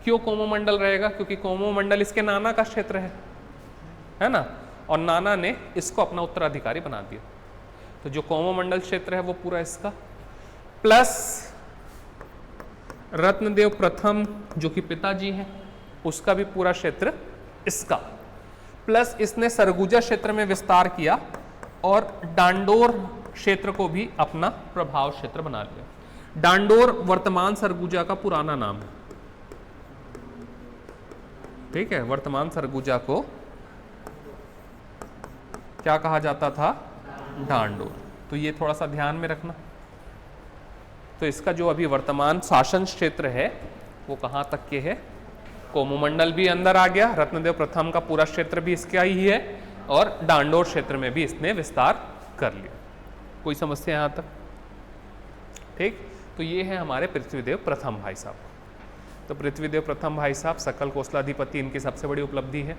क्यों कोमोमंडल रहेगा? क्योंकि कोमोमंडल इसके नाना का क्षेत्र है ना, और नाना ने इसको अपना उत्तराधिकारी बना दिया। तो जो कोमोमंडल क्षेत्र है वो पूरा इसका, प्लस रत्नदेव प्रथम जो कि पिताजी हैं उसका भी पूरा क्षेत्र इसका, प्लस इसने सरगुजा क्षेत्र में विस्तार किया और डांडोर क्षेत्र को भी अपना प्रभाव क्षेत्र बना लिया। डांडोर वर्तमान सरगुजा का पुराना नाम है। ठीक है, वर्तमान सरगुजा को क्या कहा जाता था? डांडोर। तो ये थोड़ा सा ध्यान में रखना। तो इसका जो अभी वर्तमान शासन क्षेत्र है वो कहां तक के है? कोमोमंडल भी अंदर आ गया, रत्नदेव प्रथम का पूरा क्षेत्र भी इसका ही है और डांडोर क्षेत्र में भी इसने विस्तार कर लिया। कोई समस्या यहां तक? ठीक, तो ये है हमारे पृथ्वीदेव प्रथम भाई साहब। तो पृथ्वीदेव प्रथम भाई साहब सकल कोसलाधिपति इनकी सबसे बड़ी उपलब्धि है,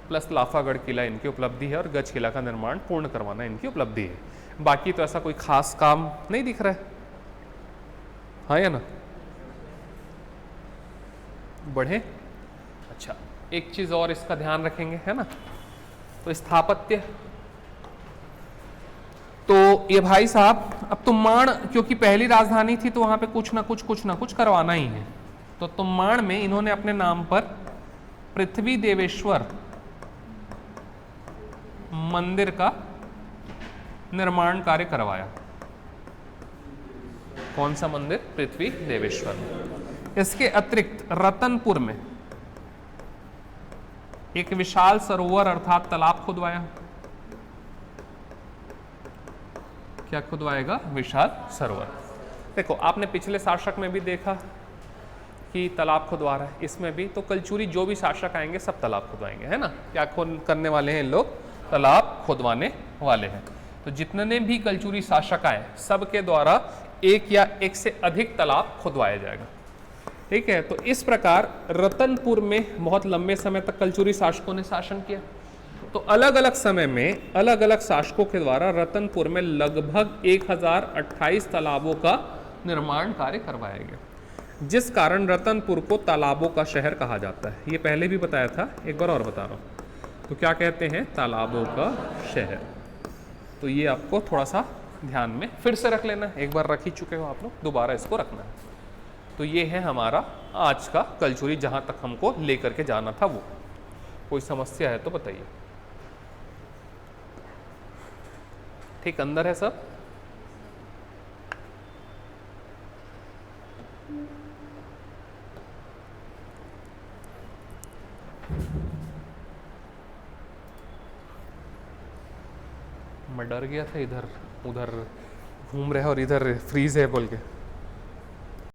प्लस लाफागढ़ किला इनकी उपलब्धि है और गज किला का निर्माण पूर्ण करवाना इनकी उपलब्धि है। बाकी तो ऐसा कोई खास काम नहीं दिख रहा है, हाँ या ना? बढ़े। अच्छा, एक चीज और इसका ध्यान रखेंगे, है ना, तो स्थापत्य। तो ये भाई साहब अब तुम्बाड़ क्योंकि पहली राजधानी थी तो वहां पे कुछ ना कुछ करवाना ही है। तो तुम्बाड़ में इन्होंने अपने नाम पर पृथ्वी देवेश्वर मंदिर का निर्माण कार्य करवाया। कौन सा मंदिर? पृथ्वी देवेश्वर। इसके अतिरिक्त रतनपुर में एक विशाल सरोवर अर्थात तालाब खुदवाया। क्या खुदवाएगा? विशाल सरोवर। देखो आपने पिछले शासक में भी देखा कि तालाब खुदवा रहा है, इसमें भी। तो कलचुरी जो भी शासक आएंगे सब तालाब खुदवाएंगे, है ना। क्या करने वाले हैं लोग? तालाब खुदवाने वाले हैं। तो जितने भी कलचुरी शासक आए सबके द्वारा एक या एक से अधिक तालाब खुदवाया जाएगा, ठीक है। तो इस प्रकार रतनपुर में बहुत लंबे समय तक कलचुरी शासकों ने शासन किया। तो अलग अलग समय में अलग अलग शासकों के द्वारा रतनपुर में लगभग 1028 तालाबों का निर्माण कार्य करवाया गया, जिस कारण रतनपुर को तालाबों का शहर कहा जाता है। ये पहले भी बताया था, एक बार और बता रहा हूँ। तो क्या कहते हैं? तालाबों का शहर। तो ये आपको थोड़ा सा ध्यान में फिर से रख लेना है, एक बार रख ही चुके हो आप लोग, दोबारा इसको रखना है। तो ये है हमारा आज का कलचुरी, जहाँ तक हमको लेकर के जाना था वो। कोई समस्या है तो बताइए। ठीक अंदर है सब? मैं डर गया था, इधर उधर घूम रहे और इधर फ्रीज है बोल के।